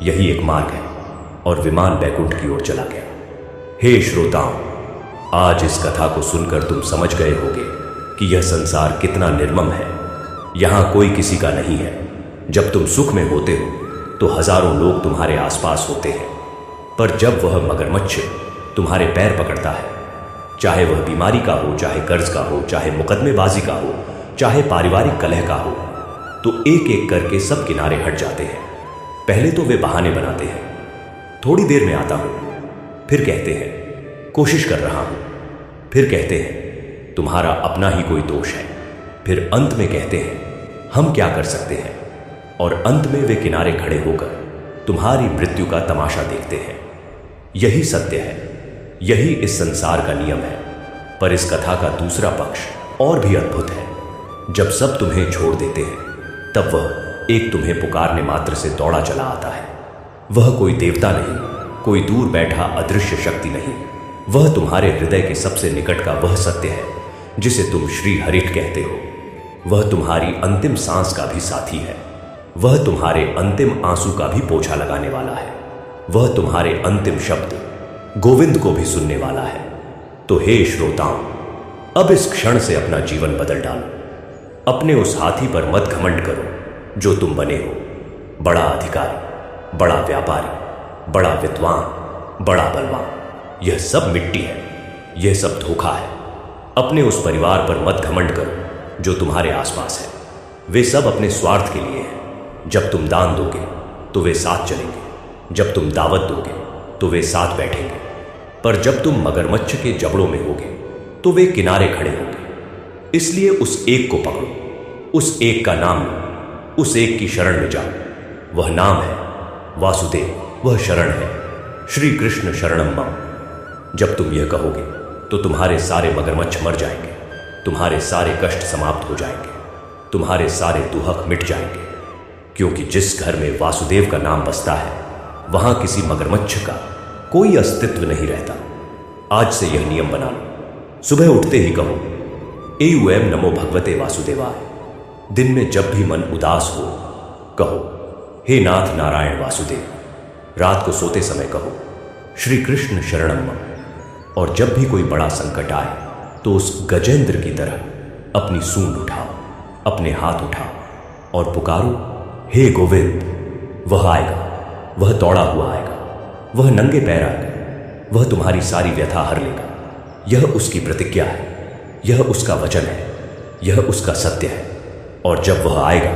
यही एक मार्ग है। और विमान बैकुंठ की ओर चला गया। हे श्रोताओं, आज इस कथा को सुनकर तुम समझ गए होगे कि यह संसार कितना निर्मम है। यहां कोई किसी का नहीं है। जब तुम सुख में होते हो तो हजारों लोग तुम्हारे आसपास होते हैं, पर जब वह मगरमच्छ तुम्हारे पैर पकड़ता है, चाहे वह बीमारी का हो, चाहे कर्ज का हो, चाहे मुकदमेबाजी का हो, चाहे पारिवारिक कलह का हो, तो एक एक करके सब किनारे हट जाते हैं। पहले तो वे बहाने बनाते हैं, थोड़ी देर में आता हूं, फिर कहते हैं कोशिश कर रहा हूं, फिर कहते हैं तुम्हारा अपना ही कोई दोष है, फिर अंत में कहते हैं हम क्या कर सकते हैं, और अंत में वे किनारे खड़े होकर तुम्हारी मृत्यु का तमाशा देखते हैं। यही सत्य है, यही इस संसार का नियम है। पर इस कथा का दूसरा पक्ष और भी अद्भुत है। जब सब तुम्हें छोड़ देते हैं, तब वह एक तुम्हें पुकारने मात्र से दौड़ा चला आता है। वह कोई देवता नहीं, कोई दूर बैठा अदृश्य शक्ति नहीं, वह तुम्हारे हृदय के सबसे निकट का वह सत्य है जिसे तुम श्री हरिट कहते हो। वह तुम्हारी अंतिम सांस का भी साथी है, वह तुम्हारे अंतिम आंसू का भी पोछा लगाने वाला है, वह तुम्हारे अंतिम शब्द गोविंद को भी सुनने वाला है। तो हे श्रोताओं, अब इस क्षण से अपना जीवन बदल डालो। अपने उस हाथी पर मत घमंड करो जो तुम बने हो। बड़ा अधिकारी, बड़ा व्यापारी, बड़ा विद्वान, बड़ा बलवान, यह सब मिट्टी है, यह सब धोखा है। अपने उस परिवार पर मत घमंड करो जो तुम्हारे आसपास है। वे सब अपने स्वार्थ के लिए हैं। जब तुम दान दोगे तो वे साथ चलेंगे, जब तुम दावत दोगे तो वे साथ बैठेंगे, पर जब तुम मगरमच्छ के जबड़ों में होगे तो वे किनारे खड़े होंगे। इसलिए उस एक को पकड़ो, उस एक का नाम लो, उस एक की शरण में जाओ। वह नाम है वासुदेव, वह शरण है श्री कृष्ण शरणम मम। जब तुम यह कहोगे तो तुम्हारे सारे मगरमच्छ मर जाएंगे, तुम्हारे सारे कष्ट समाप्त हो जाएंगे, तुम्हारे सारे दुहक मिट जाएंगे, क्योंकि जिस घर में वासुदेव का नाम बसता है वहां किसी मगरमच्छ का कोई अस्तित्व नहीं रहता। आज से यह नियम बना लो। सुबह उठते ही कहो एवं नमो भगवते वासुदेवाय। दिन में जब भी मन उदास हो कहो हे नाथ नारायण वासुदेव। रात को सोते समय कहो श्री कृष्ण शरणम मम। और जब भी कोई बड़ा संकट आए तो उस गजेंद्र की तरह अपनी सूंड उठाओ, अपने हाथ उठाओ और पुकारो हे गोविंद। वह आएगा, वह दौड़ा हुआ आएगा, वह नंगे पैर आएगा, वह तुम्हारी सारी व्यथा हर लेगा। यह उसकी प्रतिज्ञा है, यह उसका वचन है, यह उसका सत्य है। और जब वह आएगा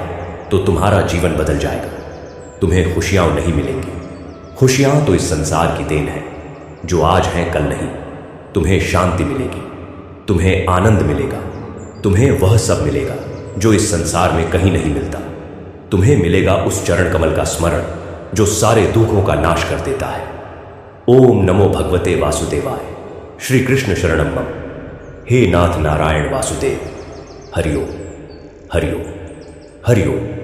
तो तुम्हारा जीवन बदल जाएगा। तुम्हें खुशियां नहीं मिलेंगी। खुशियां तो इस संसार की देन है, जो आज हैं कल नहीं। तुम्हें शांति मिलेगी, तुम्हें आनंद मिलेगा, तुम्हें वह सब मिलेगा जो इस संसार में कहीं नहीं मिलता। तुम्हें मिलेगा उस चरण कमल का स्मरण जो सारे दुखों का नाश कर देता है। ओम नमो भगवते वासुदेवाय। श्री कृष्ण शरणम मम। हे नाथ नारायण वासुदेव। हरिओम, हरिओम, हरिओम।